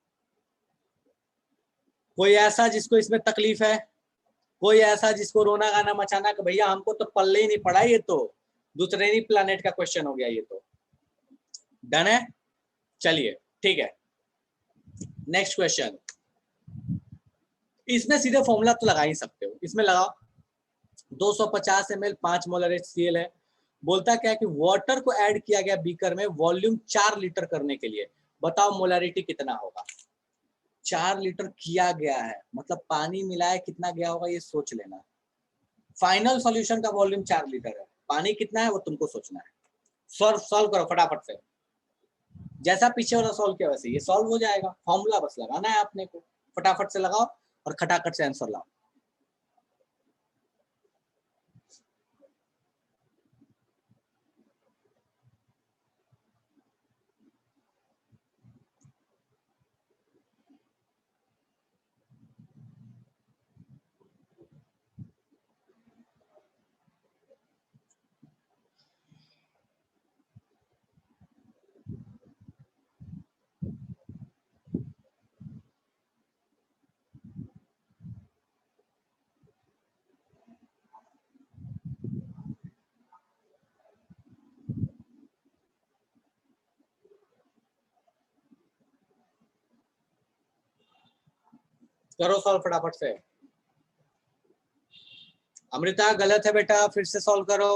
कोई ऐसा जिसको इसमें तकलीफ है, कोई ऐसा जिसको रोना गाना मचाना कि भैया हमको तो पल्ले ही नहीं पड़ा, ये तो दूसरे ही प्लानेट का क्वेश्चन हो गया, ये तो डन है। चलिए ठीक है, नेक्स्ट क्वेश्चन। इसमें सीधे फॉर्मूला तो लगा ही सकते हो, इसमें लगाओ 250 ml 5 मोलर HCl है, बोलता क्या है कि वाटर को ऐड किया गया बीकर में वॉल्यूम 4 लीटर करने के लिए, बताओ मोलैरिटी कितना होगा। 4 लीटर किया गया है, मतलब पानी मिलाया कितना गया होगा ये सोच लेना। फाइनल सॉल्यूशन का वॉल्यूम 4 लीटर है, पानी कितना है वो तुमको सोचना है। सॉल्व करो फटाफट से, जैसा पीछे वाला सॉल्व किया वैसे ये सॉल्व हो जाएगा, फॉर्मूला बस लगाना है आपने को, फटाफट से लगाओ और खटाखट से आंसर लाओ। करो सॉल्व फटाफट से। अमृता गलत है बेटा, फिर से सॉल्व करो।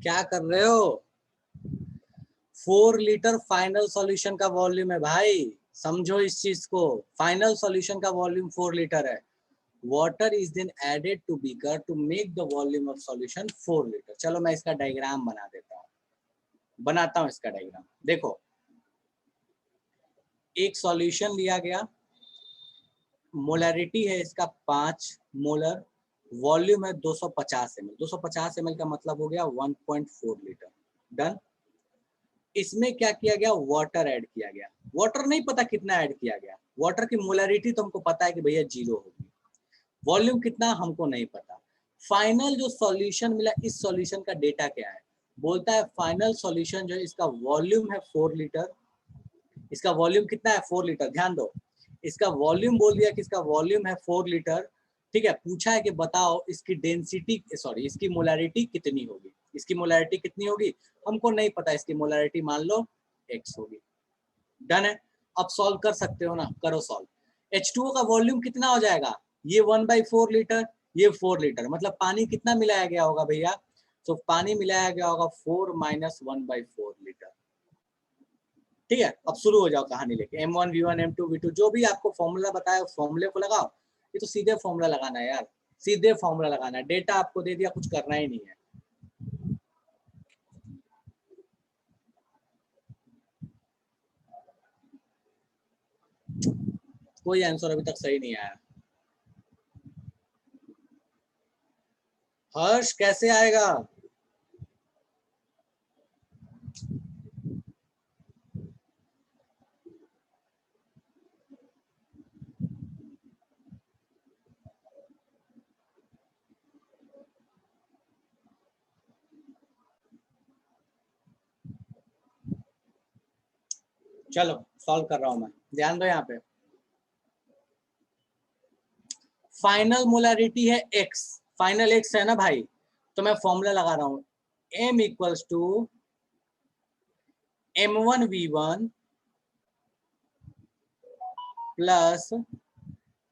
क्या कर रहे हो? 4 लीटर फाइनल सॉल्यूशन का वॉल्यूम है भाई, समझो इस चीज को। फाइनल सॉल्यूशन का वॉल्यूम 4 लीटर है। Water is then added to beaker to make the volume of solution 4 litre. चलो मैं इसका डायग्राम बना देता हूँ, बनाता हूँ इसका डायग्राम। देखो, एक सॉल्यूशन लिया गया, मोलरिटी है इसका 5 मोलर, वॉल्यूम है 250 ml। 250 ml का मतलब हो गया 1.4 लीटर। डन। इसमें क्या किया गया? वाटर ऐड किया गया। वाटर नहीं पता कितना ऐड किया गया, वाटर की मोलरिटी तो हमको पता है कि भैया 0 होगी, वॉल्यूम कितना हमको नहीं पता। फाइनल जो सॉल्यूशन मिला, इस सॉल्यूशन का डेटा क्या है? बोलता है फाइनल सॉल्यूशन जो है इसका वॉल्यूम है 4 लीटर। इसका वॉल्यूम कितना है? 4 लीटर। ध्यान दो, इसका वॉल्यूम बोल दिया कि इसका वॉल्यूम है 4 लीटर। ठीक है, पूछा है कि बताओ इसकी डेंसिटी, सॉरी इसकी मोलरिटी कितनी होगी। इसकी मोलरिटी कितनी होगी हमको नहीं पता, इसकी मोलरिटी मान लो x होगी। डन है। अब सॉल्व कर सकते हो ना, करो सॉल्व। H2O का वॉल्यूम कितना हो जाएगा? ये 1/4 लीटर, ये 4 लीटर, मतलब पानी कितना मिलाया गया होगा भैया? तो पानी मिलाया गया होगा 4 - 1/4 लीटर। ठीक है, अब शुरू हो जाओ कहानी लेके। M1 V1 M2 V2 जो भी आपको फॉर्मूला बताया फॉर्मूले को लगाओ। ये तो सीधे फॉर्मूला लगाना है यार, सीधे फॉर्मूला लगाना है। डेटा आपको दे दिया, कुछ करना ही नहीं है। कोई आंसर अभी तक सही नहीं आया। हर्ष कैसे आएगा? चलो सॉल्व कर रहा हूं मैं, ध्यान दो यहाँ पे। फाइनल मोलरिटी है x, फाइनल x है ना भाई, तो मैं फॉर्मूला लगा रहा हूँ m equals to M1 V1 plus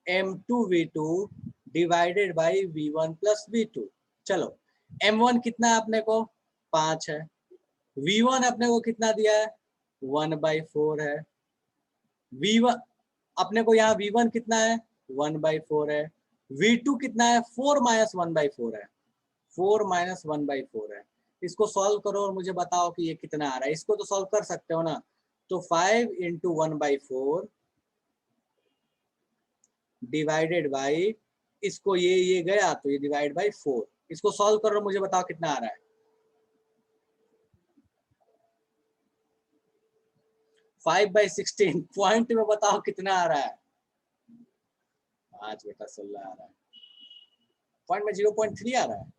M2 V2 divided by V1 plus V2। चलो M1 कितना है अपने को? 5 है। V1 अपने को कितना दिया है? 1/4 है। V1 अपने को यहाँ V1 कितना है? 1/4 है। V2 कितना है? 4 - 1/4 है। 4 - 1/4 है। इसको सॉल्व करो और मुझे बताओ कि ये कितना आ रहा है। इसको तो सॉल्व कर सकते हो ना, तो 5 × 1/4 डिवाइडेड बाई, इसको ये गया तो ये डिवाइड बाई 4। इसको सॉल्व करो, मुझे बताओ कितना आ रहा है। 5/16 पॉइंट में बताओ कितना आ रहा है? 5/16 आ रहा है। पॉइंट में 0.3 आ रहा है।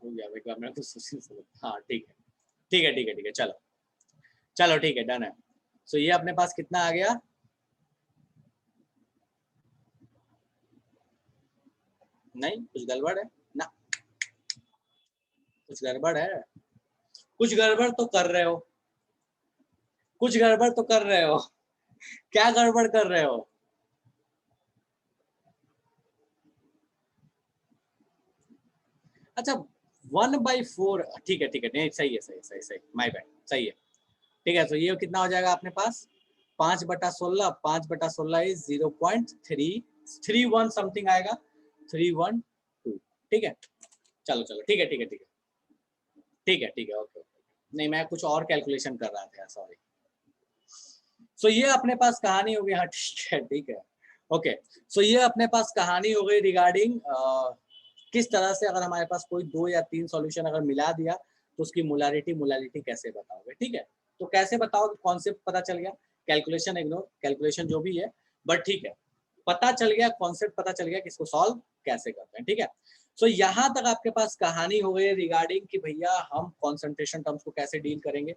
हो गया एक बार, मैं तो हाँ ठीक है, ठीक है, ठीक है, ठीक है। चलो चलो ठीक है, डन है। सो ये अपने पास कितना आ गया? नहीं, कुछ गड़बड़ है ना, कुछ गड़बड़ है, कुछ गड़बड़ तो कर रहे हो, कुछ गड़बड़ तो कर रहे हो। क्या गड़बड़ कर रहे हो? अच्छा 1/4, ठीक है, ठीक है, नहीं सही है, सही सही सही, माय बैड, सही है। ठीक है, तो ये कितना हो जाएगा अपने पास? 5/16, 5/16 इज 0.331 समथिंग आएगा, 312। ठीक है, चलो चलो, ठीक है, ठीक है, ठीक है, ठीक है, ठीक है, ओके ओके। नहीं, मैं कुछ और कैलकुलेशन कर रहा था, सॉरी। सो ये अपने पास कहानी हो गई। हाँ ठीक है, ठीक है, ओके। सो ये अपने पास कहानी हो गई रिगार्डिंग किस तरह से अगर हमारे पास कोई 2 या 3 सॉल्यूशन अगर मिला दिया तो उसकी मोलारिटी कैसे बताओगे। ठीक है, तो कैसे बताओगे, कॉन्सेप्ट पता चल गया, कैलकुलेशन इग्नोर, कैलकुलेशन जो भी है, बट ठीक है, पता चल गया, कॉन्सेप्ट पता चल गया कि इसको सॉल्व कैसे करते हैं। ठीक है, सो यहाँ तक आपके पास कहानी हो गई रिगार्डिंग कि भैया हम कॉन्सेंट्रेशन टर्म्स को कैसे डील करेंगे।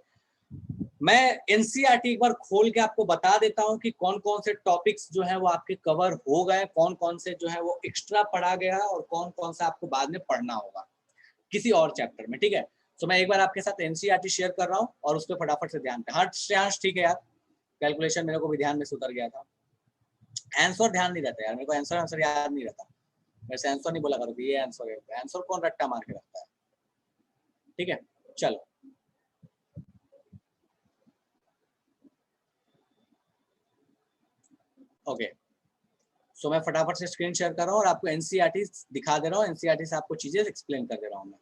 मैं एनसीईआरटी एक बार खोल के आपको बता देता हूं कि कौन कौन से टॉपिक्स जो है वो आपके कवर हो गए, कौन कौन से जो है वो एक्स्ट्रा पढ़ा गया और कौन कौन सा आपको बाद में पढ़ना होगा किसी और चैप्टर में। ठीक है, तो मैं एक बार आपके साथ एनसीईआरटी शेयर कर रहा हूं और उस पर फटाफट से ध्यान दें। हाँ श्रेयांश ठीक है यार, कैलकुलेशन मेरे को भी ध्यान में से उतर गया था। आंसर ध्यान नहीं रहता यार, मेरे को आंसर याद नहीं रहता, वैसे आंसर नहीं बोला करो कि ये आंसर है, आंसर कौन रट्टा मार के रखता है। ठीक है, चलो ओके। सो मैं फटाफट से स्क्रीन शेयर कर रहा हूँ और आपको एनसीईआरटी दिखा दे रहा हूँ, एनसीईआरटी से आपको चीजें एक्सप्लेन कर दे रहा हूँ मैं,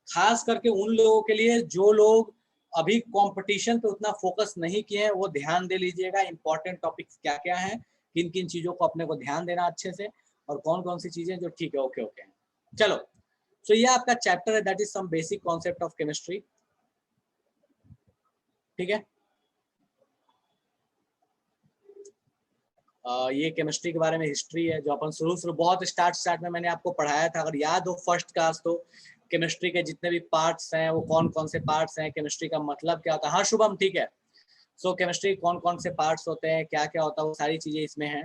खास करके उन लोगों के लिए जो लोग अभी कंपटीशन पे उतना फोकस नहीं किए हैं, वो ध्यान दे लीजिएगा इंपॉर्टेंट टॉपिक्स क्या क्या हैं, किन किन चीजों को अपने को ध्यान देना अच्छे से, और कौन कौन सी चीजें जो ठीक है ओके ओके। चलो सो ये आपका चैप्टर है, that is some basic concept of chemistry. ठीक है, ये केमिस्ट्री के बारे में हिस्ट्री है जो अपन शुरू बहुत स्टार्ट में मैंने आपको पढ़ाया था, अगर याद हो फर्स्ट क्लास, तो केमिस्ट्री के जितने भी पार्ट्स हैं वो कौन कौन से पार्ट्स हैं, केमिस्ट्री का मतलब क्या होता है। हाँ शुभम ठीक है, सो केमिस्ट्री कौन कौन से पार्ट्स होते हैं, क्या क्या होता है, वो सारी चीजें इसमें हैं।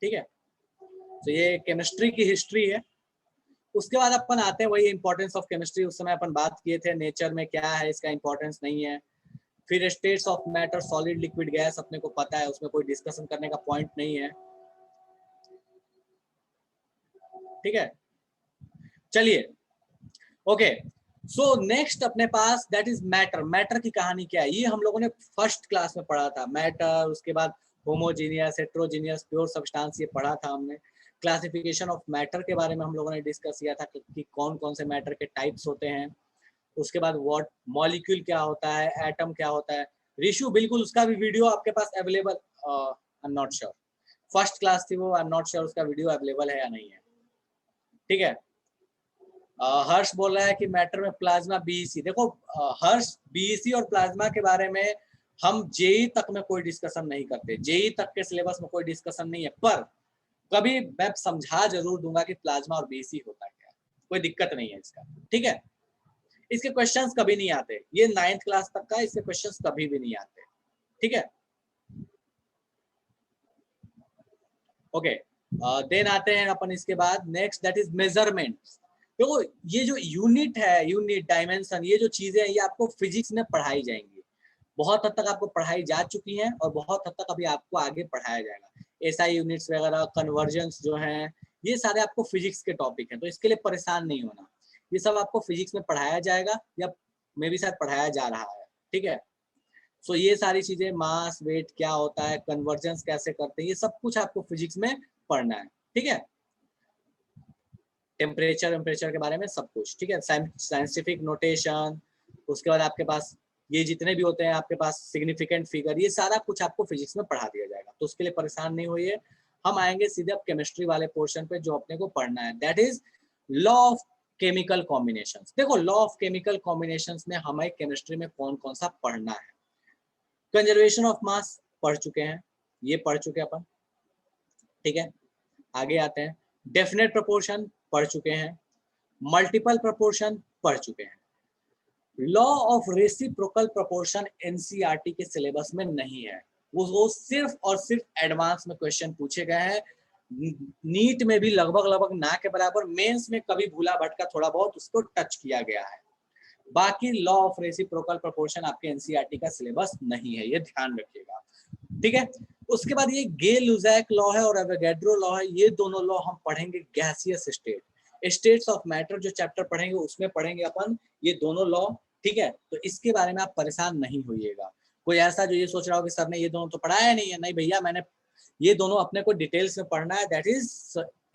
ठीक है, तो ये केमिस्ट्री की हिस्ट्री है। उसके बाद अपन आते हैं वही इंपॉर्टेंस ऑफ केमिस्ट्री, उस समय अपन बात किए थे नेचर में क्या है, इसका इंपॉर्टेंस नहीं है। फिर states of matter, solid liquid gas अपने को पता है, उसमें कोई डिस्कशन करने का पॉइंट नहीं है। ठीक है, चलिए ओके। सो नेक्स्ट अपने पास दैट इज मैटर। मैटर की कहानी क्या है, ये हम लोगों ने फर्स्ट क्लास में पढ़ा था, मैटर, उसके बाद होमोजीनियस, हेट्रोजीनियस, प्योर सब्सटेंस, ये पढ़ा था हमने। क्लासिफिकेशन ऑफ मैटर के बारे में हम लोगों ने डिस्कस किया था कि कौन कौन से मैटर के टाइप्स होते हैं। उसके बाद व्हाट मॉलिक्यूल क्या होता है, एटम क्या होता है। रिशु बिल्कुल उसका भी वीडियो आपके पास available, I am not sure, first class थी वो, आई एम नॉट श्योर उसका वीडियो अवेलेबल है या नहीं है। ठीक है, हर्ष बोल रहा है कि मैटर में प्लाज्मा बीईसी। देखो हर्ष, बीईसी और प्लाज्मा के बारे में हम जेई तक में कोई डिस्कशन नहीं करते, जेई तक के सिलेबस में कोई डिस्कशन नहीं है, पर कभी मैं समझा जरूर दूंगा कि प्लाज्मा और बीईसी होता क्या, कोई दिक्कत नहीं है इसका। ठीक है, इसके क्वेश्चंस कभी नहीं आते, ये 9th क्लास तक का, इसके क्वेश्चंस कभी भी नहीं आते। ठीक है, ओके। देन आते हैं अपन इसके बाद नेक्स्ट, दैट इज मेजरमेंट्स। देखो ये जो यूनिट है, यूनिट, डायमेंशन, ये जो चीजें हैं ये आपको फिजिक्स में पढ़ाई जाएंगी, बहुत हद तक आपको पढ़ाई जा चुकी हैं और बहुत हद तक अभी आपको आगे पढ़ाया जाएगा। एसआई यूनिट्स वगैरह, कन्वर्जन्स जो हैं, ये सारे आपको फिजिक्स के टॉपिक हैं, तो इसके लिए परेशान नहीं होना, ये सब आपको फिजिक्स में पढ़ाया जाएगा या मे भी शायद पढ़ाया जा रहा है। ठीक है, सो ये सारी चीजें, मास वेट क्या होता है, कन्वर्जन्स कैसे करते हैं, ये सब कुछ आपको फिजिक्स में पढ़ना है। ठीक है, टेम्परेचर के बारे में सब कुछ। ठीक है, साइंटिफिक नोटेशन, उसके बाद आपके पास ये जितने भी होते हैं आपके पास सिग्निफिकेंट फिगर, ये सारा कुछ आपको फिजिक्स में पढ़ा दिया जाएगा, तो उसके लिए परेशान नहीं होइए। हम आएंगे सीधे अब केमिस्ट्री वाले पोर्शन पे जो अपने को पढ़ना है, that is law of chemical combinations. देखो लॉ ऑफ केमिकल कॉम्बिनेशंस में हमें केमिस्ट्री में कौन कौन सा पढ़ना है। कंजर्वेशन ऑफ मास पढ़ चुके हैं, ये पढ़ चुके हैं अपन। ठीक है, आगे आते हैं, डेफिनेट प्रोपोर्शन पढ़ चुके हैं, मल्टीपल प्रोपोर्शन पढ़ चुके हैं। Law of reciprocal proportion NCERT के सिलेबस में नहीं है, वो सिर्फ और सिर्फ एडवांस में क्वेश्चन पूछे गए हैं, नीट में भी लगभग ना के बराबर, मेंस में कभी भूला भटका थोड़ा बहुत उसको टच किया गया है। बाकी लॉ ऑफ रेसिप्रोकल प्रोपोर्शन आपके एनसीईआरटी का सिलेबस नहीं है, ये ध्यान रखिएगा। ठीक है, उसके बाद ये गे-लुजैक लॉ है और एवोगैड्रो लॉ है, ये दोनों लॉ हम पढ़ेंगे gaseous state, states of matter जो चैप्टर पढ़ेंगे उसमें पढ़ेंगे अपन ये दोनों लॉ। ठीक है, तो इसके बारे में आप परेशान नहीं होइएगा। कोई ऐसा जो ये सोच रहा हो कि सर ने ये दोनों तो पढ़ाया नहीं है, नहीं भैया, मैंने ये दोनों अपने को डिटेल्स में पढ़ना है, that is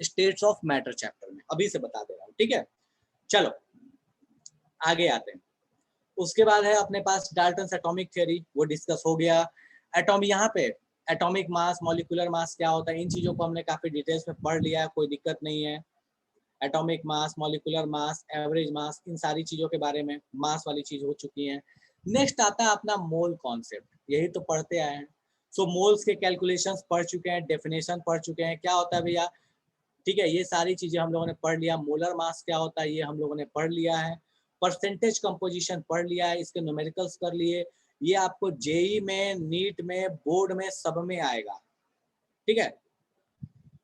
states of matter chapter में, अभी से बता दे रहा हूँ। ठीक है, चलो आगे आते हैं। उसके बाद है अपने पास डाल्टन्स एटॉमिक थ्योरी, वो डिस्कस हो गया। एटॉम, यहाँ पे एटॉमिक मास, मॉलिक्यूलर मास क्या होता है, इन चीजों को हमने काफी डिटेल्स में पढ़ लिया है, कोई दिक्कत नहीं है। Atomic mass, molecular mass, average mass, इन सारी चीजों के बारे में मास वाली चीज हो चुकी है। नेक्स्ट आता है अपना मोल कॉन्सेप्ट, यही तो पढ़ते आए हैं। सो मोल्स के कैलकुलेशंस पढ़ चुके हैं, डेफिनेशन पढ़ चुके हैं, क्या होता है भैया। ठीक है, ये सारी चीजें हम लोगों ने पढ़ लिया। मोलर मास क्या होता है ये हम लोगों ने पढ़ लिया है। परसेंटेज कंपोजिशन पढ़ लिया है, इसके न्यूमेरिकल्स कर लिए। ये आपको जेई में, नीट में, बोर्ड में, सब में आएगा। ठीक है,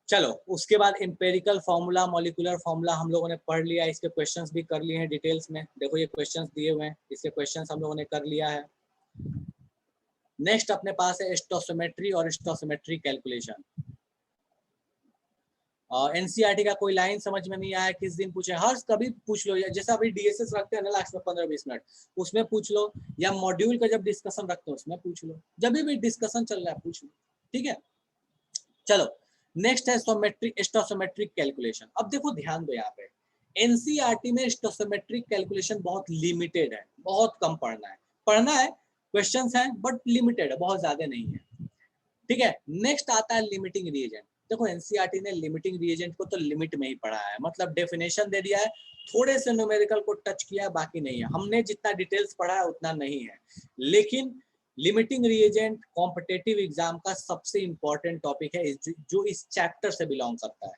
चलो उसके बाद एम्पेरिकल फार्मूला, मॉलिक्यूलर फार्मूला हम लोगों ने पढ़ लिया, इसके क्वेश्चंस भी कर लिए हैं डिटेल्स में। देखो ये क्वेश्चंस दिए हुए हैं, इसके क्वेश्चंस हम लोगों ने कर लिया है। नेक्स्ट अपने पास है स्टोसिमेट्री और स्टोसिमेट्री कैलकुलेशन। एनसीईआरटी का कोई लाइन समझ में नहीं आया, किस दिन पूछे, हर कभी पूछ लो, जैसा अभी डीएसएस रखते हैं ना लास्ट में 15-20 मिनट, उसमें पूछ लो, या मॉड्यूल का जब डिस्कशन रखते हैं उसमें पूछ लो, जब भी डिस्कशन चल रहा है पूछ लो, ठीक है। चलो नेक्स्ट है स्टोसिमेट्रिक कैलकुलेशन। अब देखो ध्यान दो, यहाँ पे एनसीईआरटी में स्टोसिमेट्रिक कैलकुलेशन बहुत लिमिटेड है, बहुत कम पढ़ना है, क्वेश्चंस हैं बट लिमिटेड है, बहुत ज्यादा नहीं है, ठीक है। नेक्स्ट आता है लिमिटिंग रिएजेंट। देखो एनसीईआरटी ने लिमिटिंग रिएजेंट को तो लिमिट में ही पढ़ा है, मतलब डेफिनेशन दे दिया है, थोड़े से न्यूमेरिकल को टच किया है, बाकी नहीं है। हमने जितना डिटेल्स पढ़ा है उतना नहीं है, लेकिन लिमिटिंग रिएजेंट कॉम्पिटिटिव एग्जाम का सबसे इंपॉर्टेंट टॉपिक है जो इस चैप्टर से बिलोंग करता है।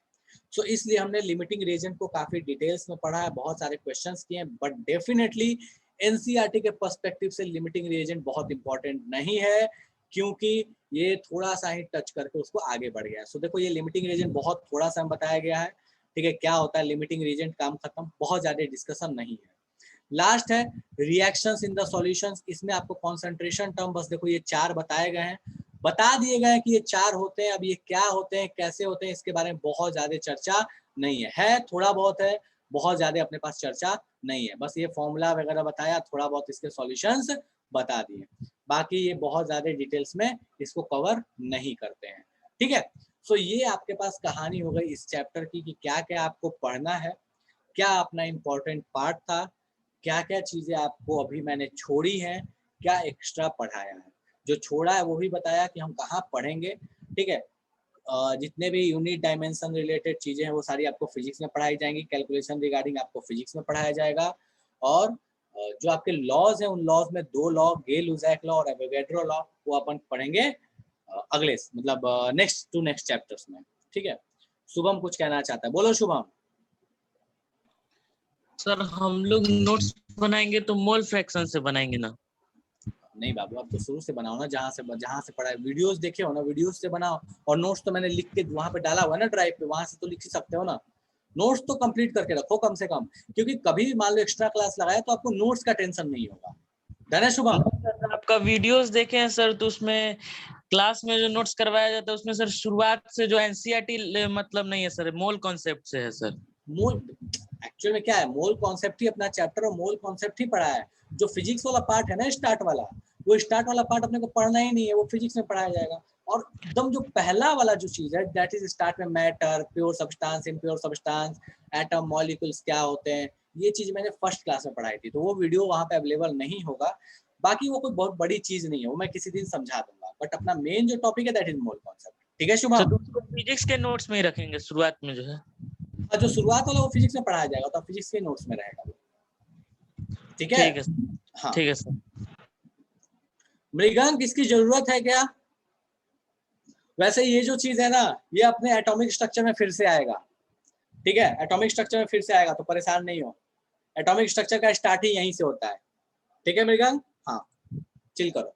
सो इसलिए हमने लिमिटिंग रिएजेंट को काफी डिटेल्स में पढ़ा है, बहुत सारे क्वेश्चंस किए हैं, बट डेफिनेटली एनसीईआरटी के पर्सपेक्टिव से लिमिटिंग रिएजेंट बहुत इंपॉर्टेंट नहीं है, क्योंकि ये थोड़ा सा ही टच करके उसको आगे बढ़ गया है। सो देखो ये लिमिटिंग रिएजेंट बहुत थोड़ा सा बताया गया है, ठीक है। क्या होता है लिमिटिंग रिएजेंट, काम खत्म, बहुत ज्यादा डिस्कशन नहीं है। लास्ट है रिएक्शंस इन द सॉल्यूशंस। इसमें आपको कंसंट्रेशन टर्म बस देखो ये 4 बताए गए हैं, बता दिए गए हैं कि ये 4 होते हैं। अब ये क्या होते हैं, कैसे होते हैं, इसके बारे में बहुत ज्यादा चर्चा नहीं है थोड़ा बहुत है, बहुत ज्यादा अपने पास चर्चा नहीं है। बस ये फॉर्मूला वगैरह बताया, थोड़ा बहुत इसके सॉल्यूशंस बता दिए, बाकी ये बहुत ज्यादा डिटेल्स में इसको कवर नहीं करते हैं, ठीक है। सो ये आपके पास कहानी हो गई इस चैप्टर की कि क्या क्या आपको पढ़ना है, क्या अपना इम्पोर्टेंट पार्ट था, क्या क्या चीजें आपको अभी मैंने छोड़ी हैं, क्या एक्स्ट्रा पढ़ाया है। जो छोड़ा है वो भी बताया कि हम कहाँ पढ़ेंगे, ठीक है। जितने भी यूनिट डायमेंशन रिलेटेड चीजें हैं वो सारी आपको फिजिक्स में पढ़ाई जाएंगी, कैलकुलेशन रिगार्डिंग आपको फिजिक्स में पढ़ाया जाएगा, और जो आपके लॉज हैं उन लॉज में 2 लॉ, गे-लुसाक लॉ और एवोगैड्रो लॉ, वो अपन पढ़ेंगे अगले मतलब नेक्स्ट चैप्टर्स में, ठीक है। शुभम कुछ कहना चाहता है, बोलो शुभम। सर हम लोग नोट्स बनाएंगे तो मोल फ्रैक्शन से बनाएंगे ना? नहीं बाबू, आप तो शुरू से बनाओ ना, जहाँ से पढ़ा है, वीडियोस देखे हो ना, वीडियोस से बनाओ, और नोट्स तो मैंने लिख के वहाँ पे डाला हुआ है ना ड्राइव पे, वहाँ से तो लिख ही सकते हो ना। नोट्स तो कंप्लीट करके रखो कम से कम, क्योंकि कभी भी मान लो एक्स्ट्रा क्लास लगाया तो आपको नोट्स का टेंशन नहीं होगा। डन है शुभम? आपका वीडियोस देखे हैं सर, तो उसमें क्लास में जो नोट्स करवाया जाता है उसमें सर शुरुआत से जो एनसीईआरटी मतलब नहीं है सर, मोल कॉन्सेप्ट से है सर। मोल एक्चुअल में क्या है, मोल कॉन्सेप्ट ही अपना चैप्टर और मोल कॉन्सेप्ट ही पढ़ा है। जो फिजिक्स वाला पार्ट है ना स्टार्ट वाला, वो स्टार्ट वाला पार्ट अपने को पढ़ना ही नहीं है, वो फिजिक्स में पढ़ाया जाएगा। और एकदम जो पहला वाला जो चीज है दैट इज स्टार्ट में matter, pure substance, impure substance, atom, molecules क्या होते हैं, ये चीज मैंने फर्स्ट क्लास में पढ़ाई थी, तो वो वीडियो वहाँ पे अवेलेबल नहीं होगा। बाकी वो कोई बहुत बड़ी चीज नहीं है, वो मैं किसी दिन समझा दूंगा, बट अपना मेन जो टॉपिक है दैट इज मोल कॉन्सेप्ट, ठीक है शुभम? फिजिक्स के नोट्स में ही रखेंगे शुरुआत में जो है, जो शुरुआत वाला वो फिजिक्स में पढ़ाया जाएगा, तो फिजिक्स के नोट्स में रहेगा, ठीक है? ठीक है हाँ ठीक है सर। मृगांक इसकी जरूरत है क्या? वैसे ये जो चीज है ना, ये अपने एटॉमिक स्ट्रक्चर में फिर से आएगा, ठीक है। एटॉमिक स्ट्रक्चर में फिर से आएगा, तो परेशान नहीं हो, एटॉमिक स्ट्रक्चर का स्टार्ट ही यहीं से होता है, ठीक है मृगांक? हाँ चिल करो।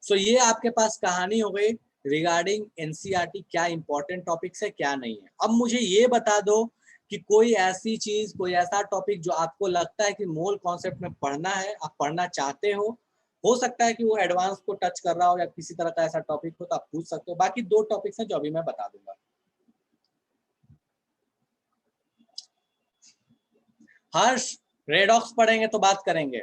सो ये आपके पास कहानी हो गई रिगार्डिंग एनसीईआरटी, क्या इंपॉर्टेंट टॉपिक्स है क्या नहीं है। अब मुझे ये बता दो कि कोई ऐसी चीज, कोई ऐसा टॉपिक जो आपको लगता है कि मोल कॉन्सेप्ट में पढ़ना है, आप पढ़ना चाहते हो सकता है कि वो एडवांस को टच कर रहा हो या किसी तरह का ऐसा टॉपिक हो, तो आप पूछ सकते हो। बाकी 2 टॉपिक्स हैं जो अभी मैं बता दूंगा। हर्ष रेडॉक्स पढ़ेंगे तो बात करेंगे,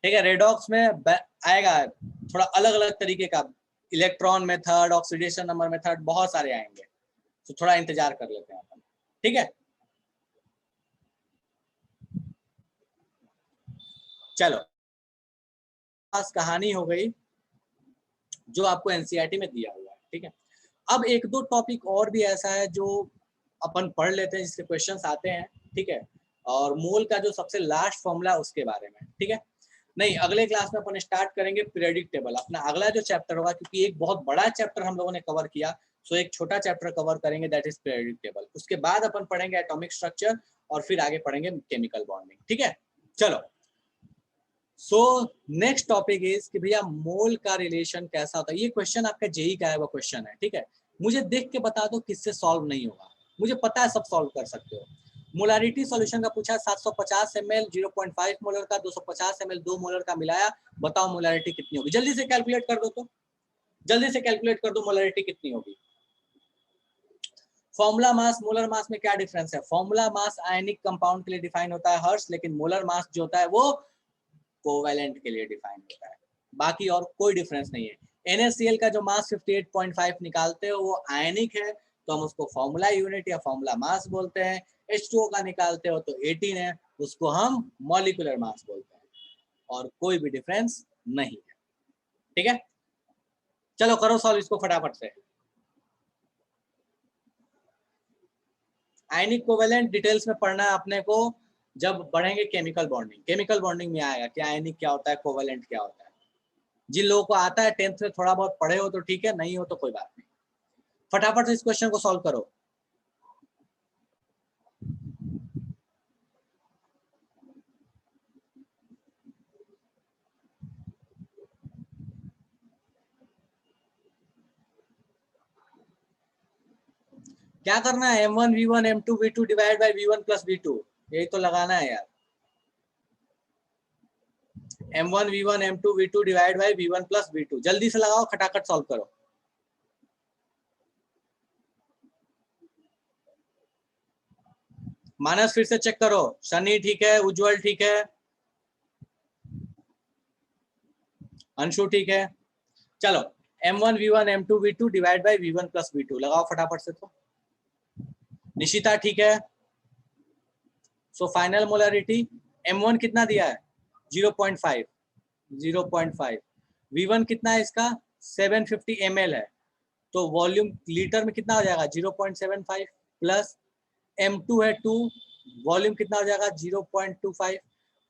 ठीक है। रेडॉक्स में आएगा थोड़ा अलग अलग तरीके का, electron method, oxidation number method, बहुत सारे आएंगे, तो थोड़ा इंतजार कर लेते हैं अपन, ठीक है। चलो पास कहानी हो गई जो आपको एनसीईआरटी में दिया हुआ है, ठीक है। अब 1-2 टॉपिक और भी ऐसा है जो अपन पढ़ लेते हैं, जिसके क्वेश्चंस आते हैं, ठीक है। और मोल का जो सबसे लास्ट फॉर्मूला उसके बारे में, ठीक है। नहीं, अगले क्लास में अपन स्टार्ट करेंगे पीरियोडिक टेबल, अपना अगला जो चैप्टर होगा, क्योंकि एक बहुत बड़ा चैप्टर हम लोगों ने कवर किया, सो एक छोटा चैप्टर कवर करेंगे दैट इज पीरियोडिक टेबल। उसके बाद अपन पढ़ेंगे एटॉमिक स्ट्रक्चर और फिर आगे पढ़ेंगे केमिकल बॉन्डिंग, ठीक है। चलो सो नेक्स्ट टॉपिक इज कि भैया मोल का रिलेशन कैसा होता है। ये क्वेश्चन आपका जेई का है वो क्वेश्चन है, ठीक है। मुझे देख के बता दो किससे सॉल्व नहीं होगा, मुझे पता है सब सॉल्व कर सकते हो। मोलारिटी सॉल्यूशन का पूछा 750 ml 0.5 मोलर का, 250 ml 2 मोलर का मिलाया, बताओ मोलारिटी कितनी होगी। जल्दी से कैलकुलेट कर दो, तो जल्दी से कैलकुलेट कर दो मोलारिटी कितनी होगी। फॉर्मूला मास मोलर मास में क्या डिफरेंस है? फॉर्मूला मास आयनिक कंपाउंड के लिए डिफाइन होता है हर्ष, लेकिन मोलर मास जो होता है वो कोवेलेंट के लिए डिफाइन होता है, बाकी और कोई डिफरेंस नहीं है। NaCl का जो मास 58.5 निकालते हो वो आयनिक है, तो हम उसको फॉर्मूला यूनिट या फॉर्मूला मास बोलते हैं। H2O का निकालते हो तो 18 है, उसको हम मॉलिक्यूलर मास बोलते हैं, और कोई भी डिफरेंस नहीं है। ठीक है, चलो करो सॉल्व इसको फटाफट से। आयनिक कोवेलेंट डिटेल्स में पढ़ना है अपने को, जब बढ़ेंगे केमिकल बॉन्डिंग। केमिकल बॉन्डिंग में आएगा कि आयनिक क्या होता है, कोवेलेंट क्या होता है। जिन लोगों को आता है 10th में थोड़ा बहुत पढ़े हो तो ठीक है, नहीं हो तो कोई बात नहीं। फटाफट से इस क्वेश्चन को सॉल्व करो। क्या करना है? M1 V1 M2 V2 divide by V1 plus V2, यही तो लगाना है यार। M1 V1 M2 V2 divide by V1 plus V2, जल्दी से लगाओ, खटाखट सॉल्व करो। मानस फिर से चेक करो। सनी ठीक है, उज्जवल ठीक है, अंशु ठीक है। चलो M1 V1 M2 V2 divide by V1 plus V2 लगाओ फटाफट से। तो निशिता ठीक है। सो फाइनल मोलरिटी M1 कितना दिया है? 0.5 0.5। V1 कितना है इसका? 750 ml है, तो वॉल्यूम लीटर में कितना हो जाएगा? 0.75 प्लस M2 है 2, वॉल्यूम कितना हो जाएगा? 0.25।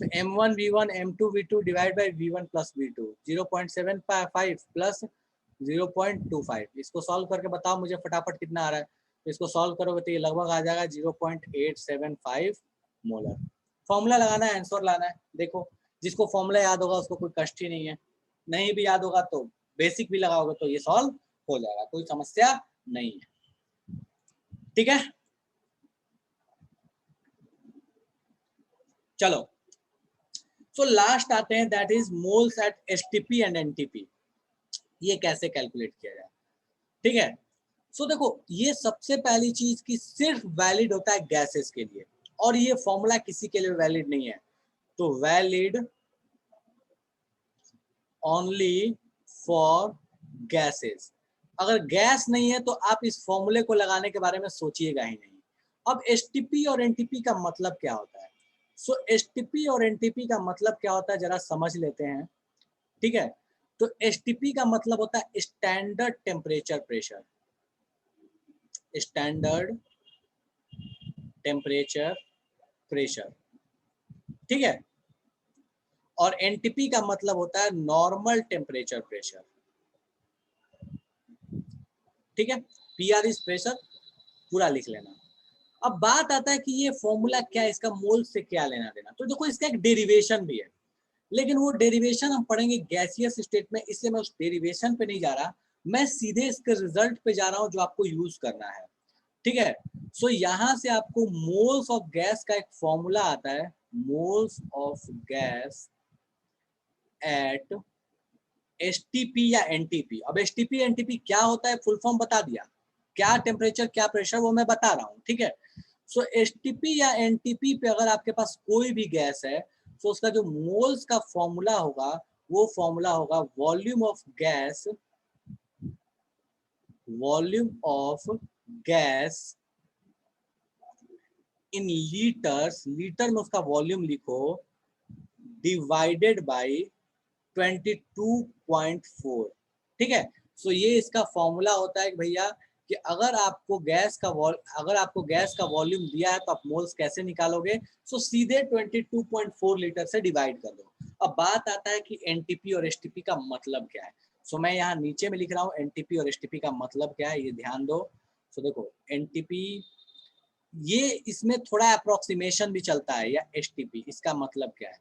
तो M1 V1 M2 V2 divide by V1 plus V2 0.75 plus 0.25। इसको सॉल्व करके बताओ मुझे फटाफट कितना आ रहा है। तो इसको सॉल्व करोगे तो ये लगभग आ जाएगा 0.875 मोलर। फॉर्मूला लगाना है, आंसर लाना है। देखो जिसको फॉर्मूला याद होगा उसको कोई कष्ट ही नहीं है, नहीं भी याद होगा तो बेसिक भी लगाओगे तो ये सॉल्व हो जाएगा, कोई समस्या नहीं है। ठीक है, चलो सो लास्ट आते हैं, that is moles at STP and NTP. ये कैसे कैलकुलेट किया जाए? ठीक है, सो देखो ये सबसे पहली चीज की सिर्फ वैलिड होता है गैसेस के लिए, और ये फॉर्मूला किसी के लिए वैलिड नहीं है। तो वैलिड ओनली फॉर गैसेस। अगर गैस नहीं है तो आप इस फॉर्मूले को लगाने के बारे में सोचिएगा ही नहीं। अब एसटीपी और एनटीपी का मतलब क्या होता है? सो एसटीपी और एनटीपी का मतलब क्या होता है जरा समझ लेते हैं। ठीक है, तो एसटीपी का मतलब होता है standard temperature pressure, standard temperature pressure. ठीक है, और एनटीपी का मतलब होता है नॉर्मल टेम्परेचर प्रेशर। ठीक है, पीआर इज प्रेशर, पूरा लिख लेना। अब बात आता है कि ये फॉर्मूला क्या है, इसका मोल से क्या लेना देना। तो देखो इसका एक डेरिवेशन भी है, लेकिन वो डेरिवेशन हम पढ़ेंगे गैसियस स्टेट में, इसलिए मैं उस डेरिवेशन पे नहीं जा रहा, मैं सीधे इसके रिजल्ट पे जा रहा हूं जो आपको यूज करना है। ठीक है, सो यहां से आपको मोल्स ऑफ गैस का एक फॉर्मूला आता है, moles of gas at STP या एनटीपी। अब एसटीपी एनटीपी क्या होता है फुल फॉर्म बता दिया, क्या टेम्परेचर क्या प्रेशर वो मैं बता रहा हूँ। ठीक है, सो एसटीपी या एनटीपी पे अगर आपके पास कोई भी गैस है तो उसका जो मोल्स का फॉर्मूला होगा वो फॉर्मूला होगा volume of gas, volume of gas in litres, litre में उसका वॉल्यूम लिखो, डिवाइडेड बाय 22.4। ठीक है, सो ये इसका फॉर्मूला होता है भैया कि अगर आपको गैस का वॉल्यूम दिया है तो आप मोल्स कैसे निकालोगे? सो सीधे 22.4 लीटर से डिवाइड कर दो। अब बात आता है कि एनटीपी और एसटीपी का मतलब क्या है। सो मैं यहाँ नीचे में लिख रहा हूँ एनटीपी और एसटीपी का मतलब क्या है, ये ध्यान दो। सो देखो एनटीपी, ये इसमें थोड़ा अप्रोक्सीमेशन भी चलता है, या एसटीपी इसका मतलब क्या है?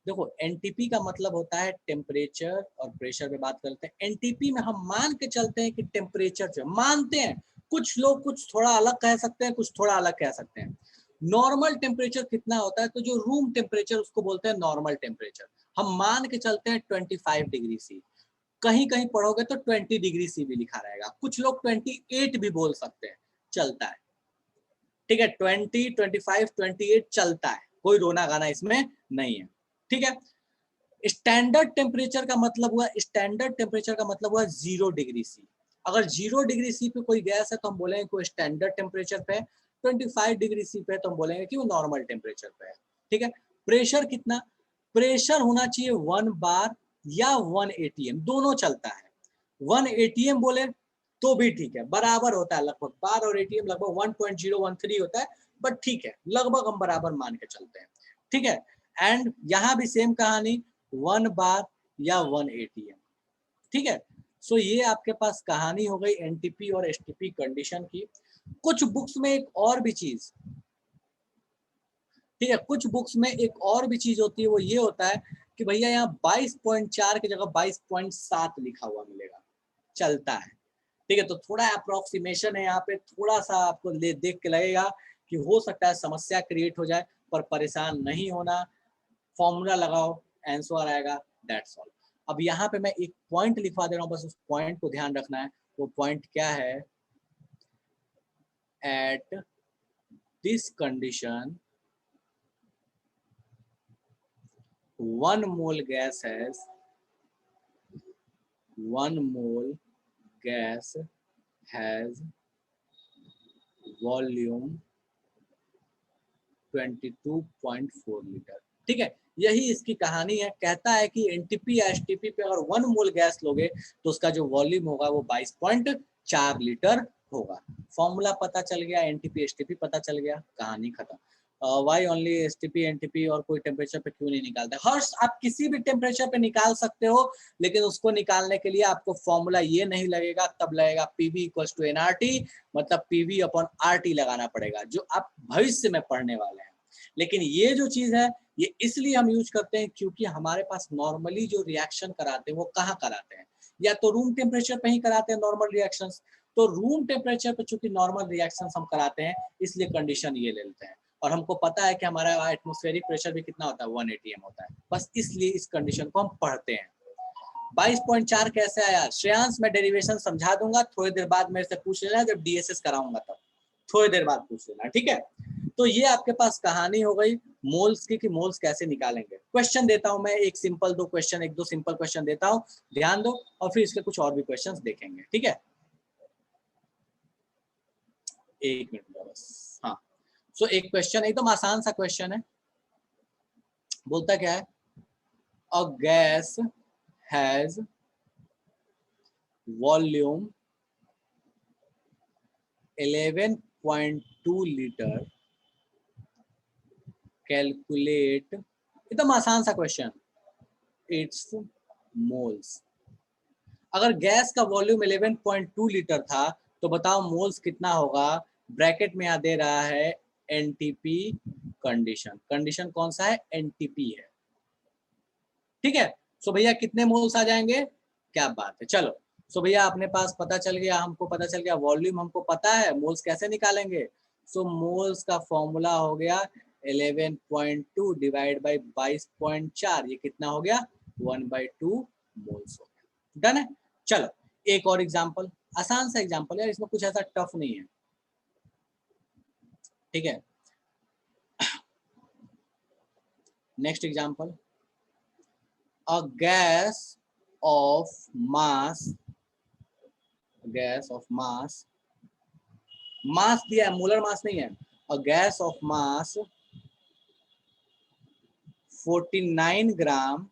देखो एनटीपी का मतलब होता है टेम्परेचर और प्रेशर पे बात करते हैं। एनटीपी में हम मान के चलते हैं कि टेम्परेचर जो मानते हैं, कुछ लोग कुछ थोड़ा अलग कह सकते हैं, कुछ थोड़ा अलग कह सकते हैं। नॉर्मल टेम्परेचर कितना होता है, तो जो रूम टेम्परेचर उसको बोलते हैं नॉर्मल टेम्परेचर। हम मान के चलते हैं 25 डिग्री सी, कहीं कहीं पढ़ोगे तो 20 डिग्री सी भी लिखा रहेगा, कुछ लोग 28 भी बोल सकते हैं, चलता है, ठीक है। 20, 25, 28 चलता है, कोई रोना गाना इसमें नहीं है, ठीक है। स्टैंडर्ड टेम्परेचर का मतलब हुआ, स्टैंडर्ड टेम्परेचर का मतलब हुआ 0 डिग्री सी। अगर 0 डिग्री सी पे कोई गैस है तो हम बोलेंगे कोई स्टैंडर्ड टेम्परेचर पे है, 25 डिग्री सी पे तो हम बोलेंगे कि वो नॉर्मल टेम्परेचर पे है, ठीक है। प्रेशर कितना, प्रेशर होना चाहिए 1 बार या 1 एटीएम, दोनों चलता है। 1 एटीएम बोले तो भी ठीक है, बराबर होता है, लगभग बार और एटीएम लगभग 1.013 होता है, बट ठीक है, लगभग हम बराबर मान के चलते हैं, ठीक है। एंड यहाँ भी सेम कहानी, 1 बार या 1 एटीएम, ठीक है। सो ये आपके पास कहानी हो गई एनटीपी और एसटीपी कंडीशन की। कुछ बुक्स में एक और भी चीज, ठीक है, कुछ बुक्स में एक और भी चीज होती है, वो ये होता है कि भैया यहाँ 22.4 की जगह 22.7 लिखा हुआ मिलेगा, चलता है, ठीक है। तो थोड़ा अप्रोक्सीमेशन है यहाँ पे, थोड़ा सा आपको देख के लगेगा कि हो सकता है समस्या क्रिएट हो जाए, पर परेशान नहीं होना, फॉर्मूला लगाओ, आंसर आएगा, दैट्स ऑल। अब यहाँ पे मैं एक पॉइंट लिखवा दे रहा हूँ, बस उस पॉइंट को ध्यान रखना है। वो पॉइंट क्या है, at this condition 1 mole gas has 1 mole gas has volume 22.4 litre, ठीक है। यही इसकी कहानी है। कहता है कि एनटीपी या एसटीपी पे अगर 1 मोल गैस लोगे तो उसका जो वॉल्यूम होगा वो 22.4 लीटर होगा। फॉर्मूला पता चल गया, एनटीपी एसटीपी पता चल गया, कहानी खत्म। वाई ओनली एसटीपी एनटीपी, और कोई टेम्परेचर पे क्यों नहीं निकालते? हर्ष, आप किसी भी टेम्परेचर पे निकाल सकते हो, लेकिन उसको निकालने के लिए आपको फॉर्मूला ये नहीं लगेगा, तब लगेगा पीवी इक्वल्स टू एनआरटी, मतलब पीवी अपॉन आरटी लगाना पड़ेगा, जो आप भविष्य में पढ़ने वाले हैं। लेकिन ये जो चीज है ये इसलिए हम यूज करते हैं क्योंकि हमारे पास नॉर्मली जो रिएक्शन कराते हैं वो कहाँ कराते हैं, या तो रूम टेम्परेचर पे ही कराते हैं नॉर्मल रिएक्शंस। तो रूम टेम्परेचर पे चूंकि नॉर्मल रिएक्शंस हम कराते हैं, इसलिए कंडीशन ये ले लेते हैं। और हमको पता है कि हमारा एटमॉस्फेरिक प्रेशर भी कितना होता है, 1 atm होता है, बस इसलिए इस कंडीशन को हम पढ़ते हैं। 22.4 कैसे आया? श्रेयांश, मैं डेरिवेशन समझा दूंगा, थोड़ी देर बाद मेरे से पूछ लेना, जब डीएसएस कराऊंगा तब थोड़ी देर बाद पूछ लेना, ठीक है। तो ये आपके पास कहानी हो गई मोल्स की, कि मोल्स कैसे निकालेंगे। क्वेश्चन देता हूं मैं, एक सिंपल दो क्वेश्चन, एक दो सिंपल क्वेश्चन देता हूं, ध्यान दो, और फिर इसके कुछ और भी क्वेश्चंस देखेंगे, ठीक है। एक मिनट बस, हाँ। सो एक क्वेश्चन एकदम आसान सा क्वेश्चन है, बोलता क्या है, a gas has volume 11.2 litre, calculate, एकदम आसान सा क्वेश्चन, इट्स मोल्स। अगर गैस का वॉल्यूम 11.2 लीटर था तो बताओ मोल्स कितना होगा। ब्रैकेट में यहाँ दे रहा है एनटीपी कंडीशन, कंडीशन कौन सा है, एनटीपी है, ठीक है। सो भैया कितने मोल्स आ जाएंगे, क्या बात है, चलो। सो भैया अपने पास पता चल गया, हमको पता चल गया वॉल्यूम हमको पता है, मोल्स कैसे निकालेंगे। सो मोल्स का फॉर्मूला हो गया 11.2 डिवाइड बाई 22.4, ये कितना हो गया, 1/2 मोल्स हो गया। डन है। चलो एक और एग्जांपल, आसान सा एग्जांपल है, इसमें कुछ ऐसा टफ नहीं है, ठीक है। Next example, a gas of mass दिया है, मोलर मास नहीं है, a gas of mass 49 gram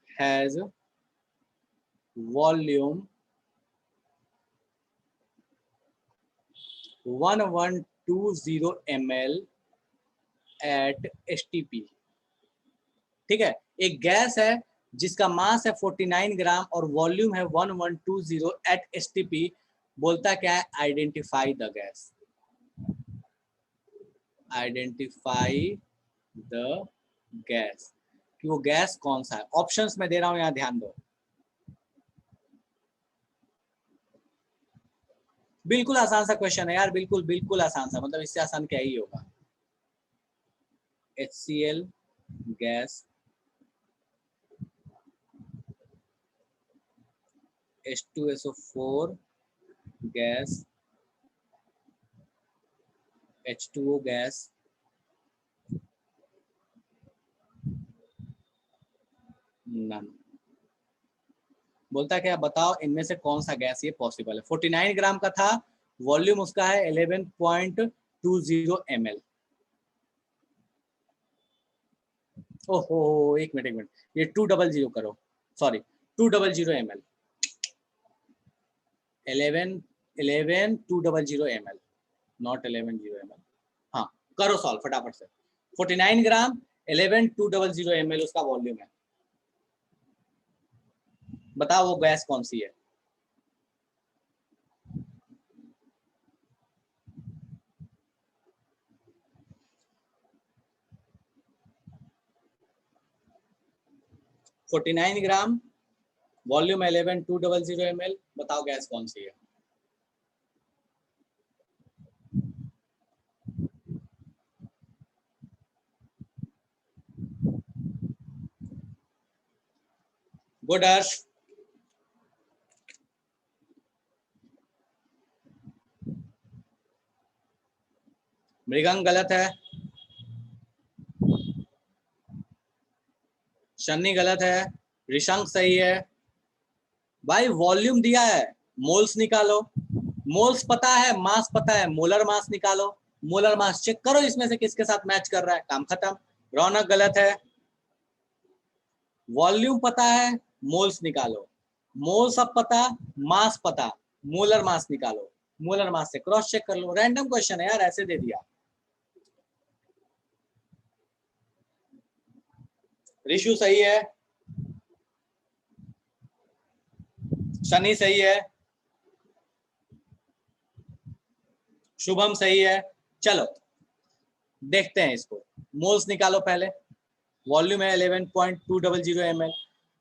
has volume 1120 ml at STP, ठीक है। एक गैस है जिसका मास है 49 ग्राम और वॉल्यूम है 1120 एट STP, बोलता क्या है, identify the gas, identify the gas, कि वो गैस कौन सा है। ऑप्शंस में दे रहा हूं, यहाँ ध्यान दो। बिल्कुल आसान सा क्वेश्चन है यार, बिल्कुल बिल्कुल आसान सा, मतलब इससे आसान क्या ही होगा। HCl gas, H2SO4 gas, H2O gas, none. बोलता है क्या, बताओ इनमें से कौन सा गैस ये पॉसिबल है। 49 ग्राम का था, वॉल्यूम उसका है 11.20 ml। ओहो, एक मिनट, ये 200 करो, sorry 200 ml, 200 ml, not 11 ml। हाँ करो सॉल्व फटाफट से। 49 ग्राम 200 ml उसका वॉल्यूम है, बताओ वो गैस कौन सी है। $49 ग्राम, वॉल्यूम 200 ml, बताओ गैस कौन सी है। गुड हर्ष। मृगंग गलत है, शन्नी गलत है, ऋषंक सही है। भाई वॉल्यूम दिया है, मोल्स निकालो, मोल्स पता है, मास पता है, मोलर मास निकालो, मोलर मास चेक करो इसमें से किसके साथ मैच कर रहा है, काम खत्म। रौनक गलत है, वॉल्यूम पता है, मोल्स निकालो, मोल्स अब पता, मास पता, मोलर मास निकालो, मोलर मास से क्रॉस चेक कर लो। रैंडम क्वेश्चन है यार, ऐसे दे दिया। ऋषु सही है, शनि सही है, शुभम सही है। चलो देखते हैं इसको, मोल्स निकालो पहले। वॉल्यूम है 11.200 ml,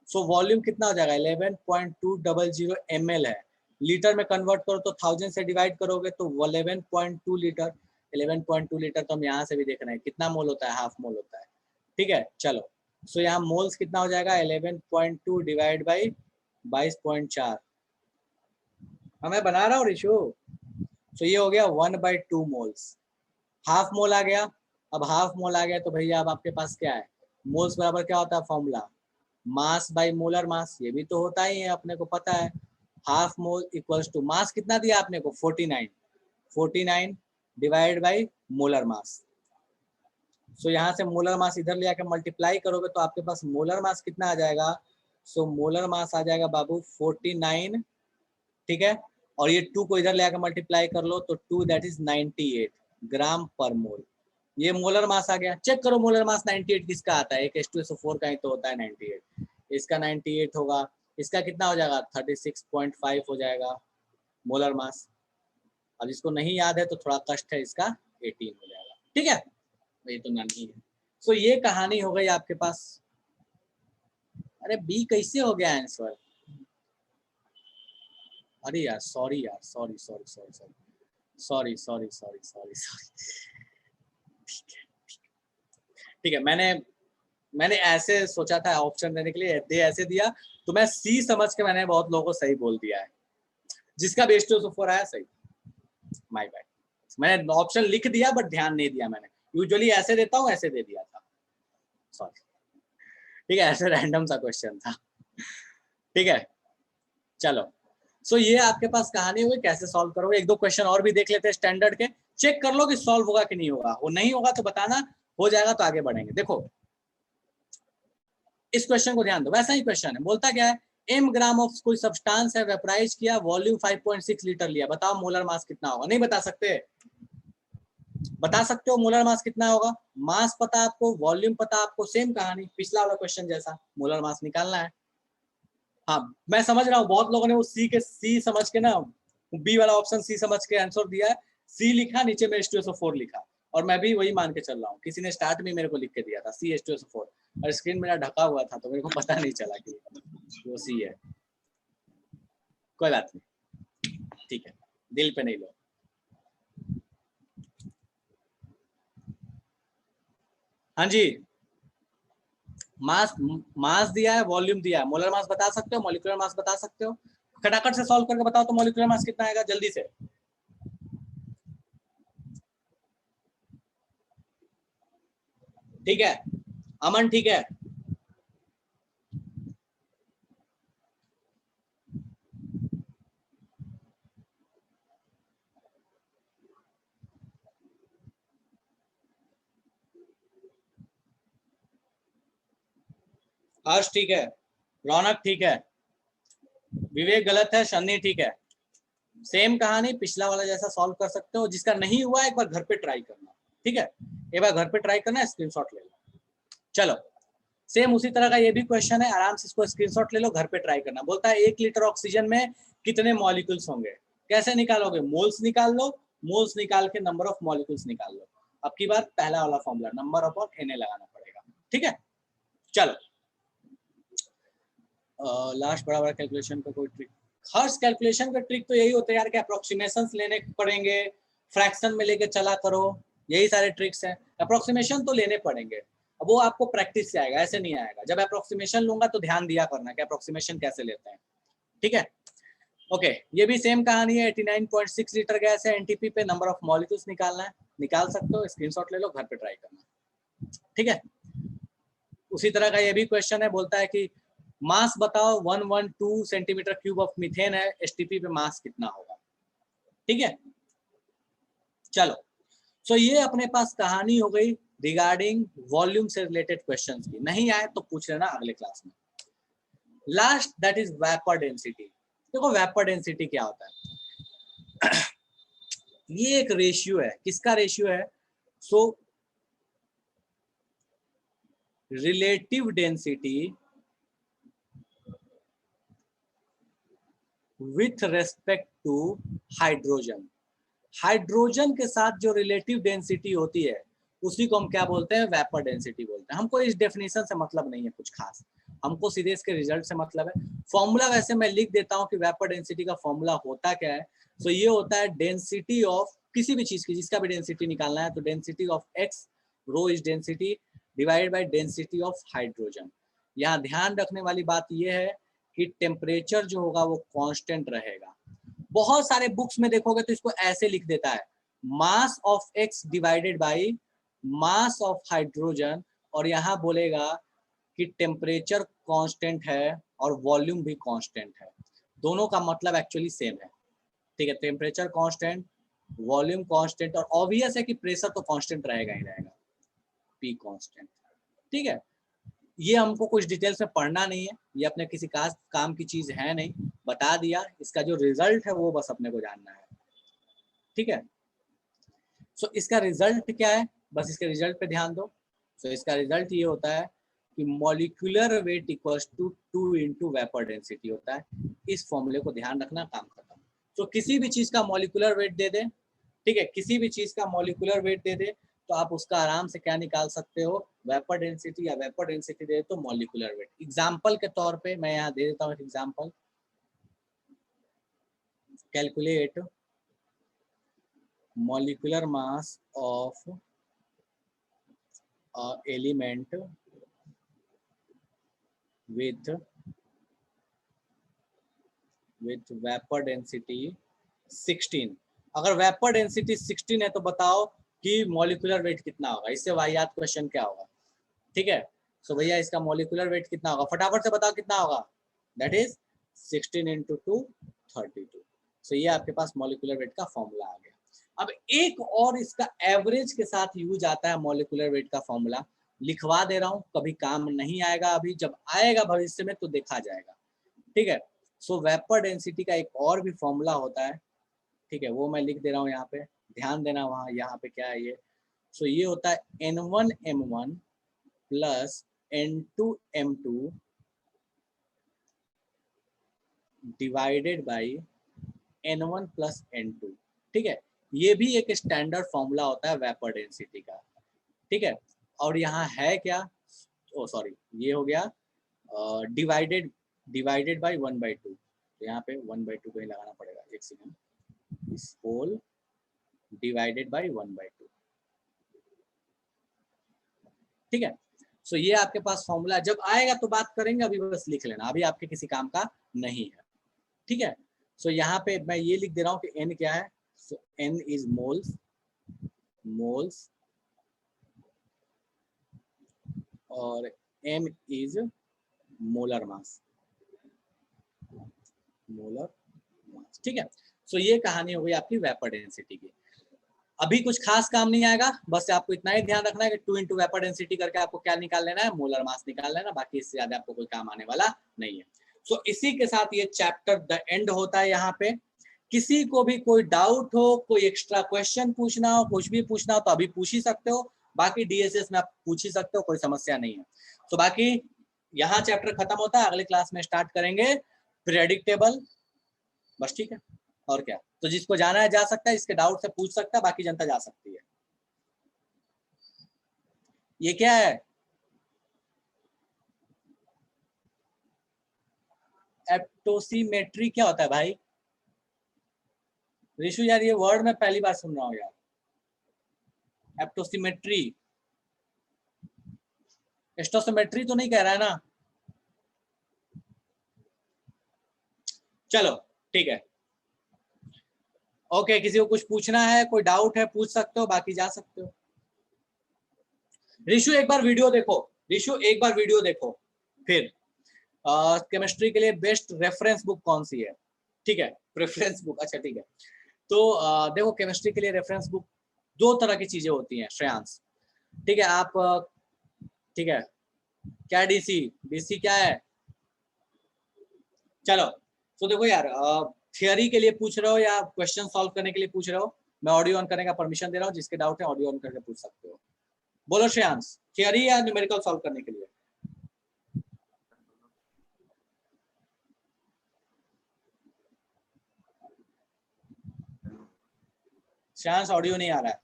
सो वॉल्यूम कितना हो जाएगा, 11.200 ml है, लीटर में कन्वर्ट करो तो 1000 से डिवाइड करोगे तो 11.2 लीटर। 11.2 लीटर तो हम यहाँ से भी देख रहे हैं कितना मोल होता है, हाफ मोल होता है, ठीक है। चलो सो यहाँ मोल्स कितना हो जाएगा, 11.2 डिवाइड बाई 22.4, मैं बना रहा हूँ रिशु। सो ये हो गया 1/2 मोल्स, हाफ मोल आ गया। अब हाफ मोल आ गया तो भैया अब आपके पास क्या है, मोल्स बराबर क्या होता है फॉर्मूला, मास बाई मोलर मास, ये भी तो होता ही है, अपने को पता है। हाफ मोल इक्वल्स टू, मास कितना दिया आपने को 49 डिवाइड बाई मोलर मास। सो यहाँ से मोलर मास इधर ले आकर मल्टीप्लाई करोगे तो आपके पास मोलर मास कितना आ जाएगा, सो मोलर मास आ जाएगा बाबू 49, ठीक है। और ये 2 को इधर ले आकर मल्टीप्लाई कर लो तो 2 दैट इज 98 ग्राम पर मोल, ये मोलर मास आ गया। चेक करो मोलर मास 98 किसका आता है, एक H2SO4 का ही तो होता है 98, इसका 98 होगा, इसका कितना हो जाएगा 36.5 हो जाएगा मोलर मास। अब इसको नहीं याद है तो थोड़ा कष्ट है, इसका 18 हो जाएगा, ठीक है, ये तो नहीं है। सो ये कहानी हो गई आपके पास। अरे बी कैसे हो गया आंसर, अरे यार सॉरी यार, sorry sorry sorry sorry sorry sorry sorry sorry sorry, ठीक है। मैंने ऐसे सोचा था ऑप्शन देने के लिए, दे ऐसे दिया तो मैं सी समझ के मैंने बहुत लोगों को सही बोल दिया है, जिसका भी H2SO4 आया सही, माय बैड। मैंने ऑप्शन लिख दिया बट ध्यान नहीं दिया, मैंने यूजुअली ऐसे देता हूँ, ऐसे दे दिया था, सॉरी, ठीक है, ऐसे रैंडम सा क्वेश्चन था, ठीक है। चलो सो ये आपके पास कहानी हुई, कैसे सॉल्व करोगे। एक दो क्वेश्चन और भी देख लेते हैं स्टैंडर्ड के, चेक कर लो कि सॉल्व होगा कि नहीं होगा, वो नहीं होगा तो बताना, हो जाएगा तो आगे बढ़ेंगे। देखो इस क्वेश्चन को ध्यान दो, वैसा ही क्वेश्चन है, बोलता क्या है, m ग्राम ऑफ कोई सब्सटेंस है, वेपराइज किया, वॉल्यूम 5.6 लीटर लिया, बताओ मोलर मास कितना होगा। नहीं बता सकते, बता सकते हो मोलर मास कितना होगा, मास पता आपको, वॉल्यूम पता आपको, सेम कहानी पिछला वाला क्वेश्चन जैसा, मोलर मास निकालना है। हाँ मैं समझ रहा हूँ बहुत लोगों ने वो सी समझ के ना, बी वाला ऑप्शन सी समझ के आंसर दिया है, सी लिखा, नीचे में H2SO4 लिखा, और मैं भी वही मान के चल रहा हूँ। किसी ने स्टार्ट में मेरे को लिख के दिया था सी H2SO4, और स्क्रीन मेरा ढका हुआ था तो मेरे को पता नहीं चला कि वो सी है, कोई बात नहीं, ठीक है। दिल पे नहीं लो। हाँ जी, मास मास दिया है, वॉल्यूम दिया है, मोलर मास बता सकते हो, मॉलिक्यूलर मास बता सकते हो, खटाखट से सॉल्व करके बताओ तो मॉलिक्यूलर मास कितना आएगा जल्दी से। ठीक है अमन, ठीक है हर्ष ठीक है, रौनक ठीक है, विवेक गलत है, शन्नी ठीक है। सेम कहानी पिछला वाला जैसा सॉल्व कर सकते हो, जिसका नहीं हुआ एक बार घर पे ट्राई करना, ठीक है, एक बार घर पे ट्राई करना, स्क्रीनशॉट ले लो। चलो सेम उसी तरह का ये भी क्वेश्चन है, आराम से इसको स्क्रीनशॉट ले लो, घर पे ट्राई करना। बोलता है 1 लीटर ऑक्सीजन में कितने मॉलिक्यूल्स होंगे, कैसे निकालोगे, मोल्स निकाल लो, मोल्स निकाल के नंबर ऑफ मॉलिक्यूल्स निकाल लो। अब की बार पहला वाला फॉर्मूला नंबर अपॉन Na लगाना पड़ेगा, ठीक है। चलो लास्ट बड़ा बड़ा कैलकुलेशन का कोई ट्रिक, हर्ष कैलकुलेशन का ट्रिक तो यही होता है यार कि अप्रोक्सीमेशंस लेने पड़ेंगे, फ्रैक्शन में लेके चला करो, यही सारे ट्रिक्स हैं। अप्रोक्सीमेशन तो लेने पड़ेंगे, अब वो आपको प्रैक्टिस से आएगा, ऐसे नहीं आएगा। जब अप्रोक्सीमेशन लूंगा तो ध्यान दिया करना कि अप्रोक्सीमेशन कैसे लेते हैं, ठीक है। ओके ये भी सेम कहानी है, 89.6 लीटर गैस है, एनटीपी पे नंबर ऑफ मॉलिक्यूल्स निकालना है, निकाल सकते हो, स्क्रीनशॉट ले लो, घर पे ट्राई करना, ठीक है। उसी तरह का ये भी क्वेश्चन है, बोलता है कि मास बताओ 112 सेंटीमीटर क्यूब ऑफ मीथेन है, एसटीपी पे मास कितना होगा, ठीक है। चलो सो ये अपने पास कहानी हो गई रिगार्डिंग वॉल्यूम से रिलेटेड क्वेश्चंस की। नहीं आए तो पूछ लेना अगले क्लास में। Last that is vapour density. देखो वेपर डेंसिटी क्या होता है, ये एक रेशियो है, किसका रेशियो है, so relative density with respect to hydrogen. Hydrogen के साथ जो रिलेटिव डेंसिटी होती है उसी को हम क्या बोलते हैं, वेपर डेंसिटी बोलते हैं। हमको इस डेफिनेशन से मतलब नहीं है कुछ खास, हमको सीधे इसके रिजल्ट से मतलब है। फॉर्मूला वैसे मैं लिख देता हूँ कि वेपर डेंसिटी का फॉर्मूला होता क्या है। तो ये होता है डेंसिटी ऑफ किसी भी चीज की, जिसका भी डेंसिटी निकालना है तो density of X, rho is density divided by density of hydrogen. यहाँ ध्यान रखने वाली बात यह है कि टेम्परेचर जो होगा वो कांस्टेंट रहेगा। बहुत सारे बुक्स में देखोगे तो इसको ऐसे लिख देता है, mass of x divided by mass of hydrogen, और यहाँ बोलेगा कि टेम्परेचर कांस्टेंट है और वॉल्यूम भी कांस्टेंट है। दोनों का मतलब एक्चुअली सेम है, ठीक है। टेम्परेचर कांस्टेंट, वॉल्यूम कांस्टेंट, और ऑब्वियस है कि प्रेशर तो कांस्टेंट रहेगा ही रहेगा, पी कांस्टेंट, ठीक है। ये हमको कुछ डिटेल्स में पढ़ना नहीं है, ये अपने किसी काम की चीज है नहीं, बता दिया। इसका जो रिजल्ट है वो बस अपने को जानना है, ठीक है। सो इसका रिजल्ट क्या है, बस इसके रिजल्ट पे ध्यान दो। सो इसका रिजल्ट ये होता है कि molecular weight equals to 2 into vapour density होता है। इस फॉर्मूले को ध्यान रखना, काम खत्म। तो किसी भी चीज का मॉलिक्यूलर वेट दे दे, ठीक है, किसी भी चीज का मॉलिक्यूलर वेट दे दे तो आप उसका आराम से क्या निकाल सकते हो, वेपर डेंसिटी, या वेपर डेंसिटी दे तो मॉलिक्यूलर वेट। एग्जांपल के तौर पे मैं यहाँ दे देता हूँ एक example, calculate molecular mass of element with vapour density 16। अगर वेपर डेंसिटी 16 है तो बताओ कि मॉलिक्यूलर वेट कितना होगा। इससे वाहियात क्वेश्चन क्या होगा, ठीक है। सो भैया इसका मॉलिक्यूलर वेट कितना होगा, फटाफट से बताओ कितना होगा, दैट इज 16 इंटू 2 32। सो ये आपके पास मॉलिक्यूलर वेट का फॉर्मूला आ गया। अब एक और इसका एवरेज के साथ यूज आता है मॉलिक्यूलर वेट का फॉर्मूला, लिखवा दे रहा हूँ, कभी काम नहीं आएगा अभी, जब आएगा भविष्य में तो देखा जाएगा, ठीक है। सो वेपर डेंसिटी का एक और भी फॉर्मूला होता है, ठीक है, वो मैं लिख दे रहा हूँ यहाँ पे, ध्यान देना वहाँ, यहाँ पे क्या है ये। सो ये होता है N1M1 plus N2M2 divided by N1 plus N2, ठीक है। ये भी एक स्टैंडर्ड फॉर्मूला होता है वेपर डेंसिटी का, ठीक है। और यहाँ है क्या, ओ सॉरी ये हो गया डिवाइडेड बाई 1/2, तो यहाँ पे 1/2 कहीं लगाना पड़ेगा, एक सेकंड, इस होल डिवाइडेड बाय 1/2। ठीक है, सो ये आपके पास फॉर्मूला जब आएगा तो बात करेंगे, अभी बस लिख लेना, अभी आपके किसी काम का नहीं है। ठीक है, सो यहाँ पे मैं ये लिख दे रहा हूँ कि n क्या है। सो n इज मोल्स, मोल्स, और m is molar mass, molar मास। ठीक है, सो ये कहानी हो गई आपकी वेपर डेंसिटी की। अभी कुछ खास काम नहीं आएगा, बस आपको इतना ही ध्यान रखना है कि 2 इंटू वेपर डेंसिटी करके आपको क्या निकाल लेना है, मोलर मास निकाल लेना, बाकी इससे ज्यादा आपको कोई काम आने वाला नहीं है। सो इसी के साथ ये चैप्टर द एंड होता है। यहाँ पे किसी को भी कोई डाउट हो, कोई एक्स्ट्रा क्वेश्चन पूछना हो, कुछ भी पूछना हो तो अभी पूछ ही सकते हो, बाकी डीएसएस में आप पूछ ही सकते हो, कोई समस्या नहीं है। तो बाकी यहाँ चैप्टर खत्म होता है, अगले क्लास में स्टार्ट करेंगे प्रेडिक्टेबल, बस। ठीक है, और क्या, तो जिसको जाना है जा सकता है, इसके डाउट से पूछ सकता है, बाकी जनता जा सकती है। ये क्या है, एप्टोसीमेट्री क्या होता है भाई? ऋषु यार ये वर्ड मैं पहली बार सुन रहा हूँ यार, एप्टोसीमेट्री। एस्टोसीमेट्री तो नहीं कह रहा है ना? चलो ठीक है, ओके, किसी को कुछ पूछना है, कोई डाउट है, पूछ सकते हो, बाकी जा सकते हो। ऋषु एक बार वीडियो देखो, ऋषु एक बार वीडियो देखो, फिर केमिस्ट्री के लिए बेस्ट रेफरेंस बुक कौन सी है? ठीक है, रेफरेंस बुक, अच्छा ठीक है। तो देखो केमिस्ट्री के लिए रेफरेंस बुक 2 तरह की चीजें होती हैं श्रेयांश। ठीक है, आप ठीक है, क्या डीसी बीसी क्या है? चलो, तो देखो यार, थियरी के लिए पूछ रहे हो या क्वेश्चन सॉल्व करने के लिए पूछ रहे हो? मैं ऑडियो ऑन करने का परमिशन दे रहा हूँ, जिसके डाउट है ऑडियो ऑन करके पूछ सकते हो। बोलो श्रेयांश, थियरी या न्यूमेरिकल सॉल्व करने के लिए? श्रेयांश ऑडियो नहीं आ रहा है।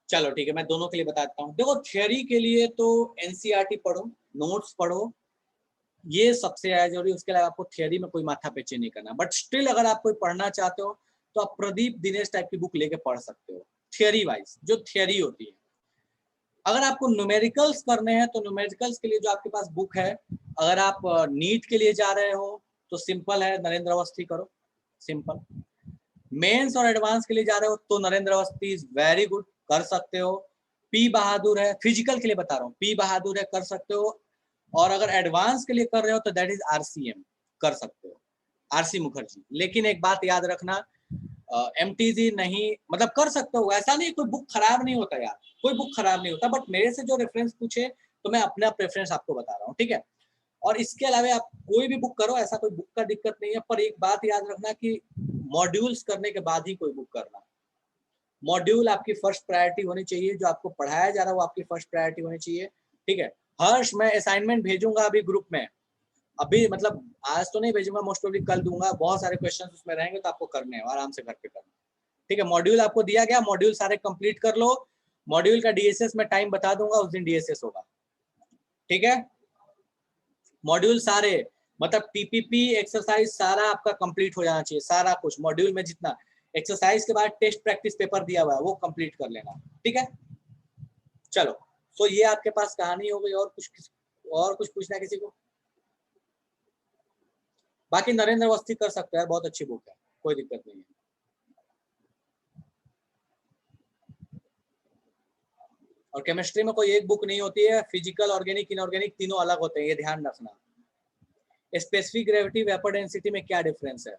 चलो ठीक है, मैं दोनों के लिए बताता हूँ। देखो थियरी के लिए तो एनसीईआरटी पढ़ो, नोट्स पढ़ो, ये सबसे ज्यादा जरूरी। उसके अलावा आपको थियरी में कोई माथा पेची नहीं करना। बट स्टिल अगर आप कोई पढ़ना चाहते हो तो आप प्रदीप दिनेश टाइप की बुक लेके पढ़ सकते हो, थियरी वाइज, जो थियरी होती है। अगर आपको न्यूमेरिकल्स करने हैं तो न्यूमेरिकल्स के लिए जो आपके पास बुक है, अगर आप नीट के लिए जा रहे हो तो सिंपल है, नरेंद्र अवस्थी करो, सिंपल। मेंस और एडवांस के लिए जा रहे हो तो Narendra Awasthi is very good, कर सकते हो। पी बहादुर है, फिजिकल के लिए बता रहा हूँ, पी बहादुर है, कर सकते हो। और अगर एडवांस के लिए कर रहे हो तो दैट इज आरसीएम, कर सकते हो, आरसी मुखर्जी। लेकिन एक बात याद रखना, एमटीजी नहीं, मतलब कर सकते हो, ऐसा नहीं, कोई बुक खराब नहीं होता यार, कोई बुक खराब नहीं होता। बट मेरे से जो रेफरेंस पूछे तो मैं अपना प्रेफरेंस आपको बता रहा हूँ, ठीक है। और इसके अलावा आप कोई भी बुक करो, ऐसा कोई बुक का दिक्कत नहीं है। पर एक बात याद रखना कि मॉड्यूल्स करने के बाद ही कोई बुक करना। मॉड्यूल आपकी फर्स्ट प्रायोरिटी होनी चाहिए, जो आपको पढ़ाया जा रहा है वो आपकी फर्स्ट प्रायोरिटी होनी चाहिए, ठीक है। हर्ष, मैं असाइनमेंट भेजूंगा अभी ग्रुप में, अभी मतलब आज तो नहीं भेजूंगा, मोस्ट प्रोबेबली कल दूंगा। बहुत सारे क्वेश्चंस उसमें रहेंगे तो आपको करने हैं, आराम से घर पे करना, ठीक है। मॉड्यूल आपको दिया गया, मॉड्यूल सारे कंप्लीट कर लो। मॉड्यूल का डीएसएस में टाइम बता दूंगा, उस दिन डीएसएस होगा, ठीक है। मॉड्यूल सारे मतलब टीपीपी एक्सरसाइज सारा आपका कंप्लीट हो जाना चाहिए, सारा कुछ मॉड्यूल में जितना। एक्सरसाइज के बाद टेस्ट प्रैक्टिस पेपर दिया हुआ है वो कंप्लीट कर लेना, ठीक है। चलो, तो ये आपके पास कहानी हो गई। और कुछ पूछना है किसी को? बाकी नरेंद्र अवस्थी कर सकते हैं, बहुत अच्छी बुक है, कोई दिक्कत नहीं है। और केमिस्ट्री में कोई एक बुक नहीं होती है, फिजिकल, ऑर्गेनिक, इनऑर्गेनिक तीनों अलग होते हैं, ये ध्यान रखना। स्पेसिफिक ग्रेविटी, वेपर डेंसिटी में क्या डिफरेंस है?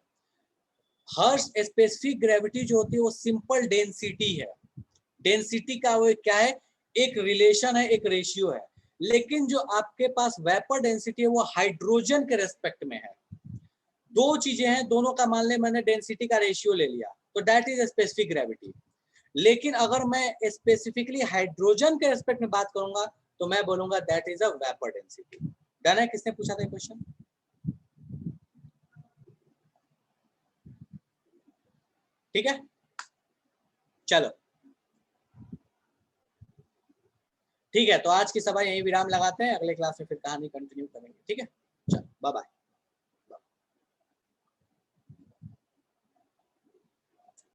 हर स्पेसिफिक ग्रेविटी जो होती है वो सिंपल डेंसिटी है। डेंसिटी का वो क्या है, एक रिलेशन है, एक रेशियो है। लेकिन जो आपके पास वेपर डेंसिटी है वो हाइड्रोजन के रेस्पेक्ट में है। दो चीजें हैं, दोनों का मान ले मैंने डेंसिटी का रेशियो ले लिया तो दैट इज स्पेसिफिक ग्रेविटी। लेकिन अगर मैं स्पेसिफिकली हाइड्रोजन के रेस्पेक्ट में बात करूंगा तो मैं बोलूंगा that is a vapour density. Done है? किसने पूछा था क्वेश्चन? ठीक है, चलो ठीक है। तो आज की सभा यही विराम लगाते हैं, अगले क्लास में फिर कहानी कंटिन्यू करेंगे, ठीक है। चलो बाय बाय।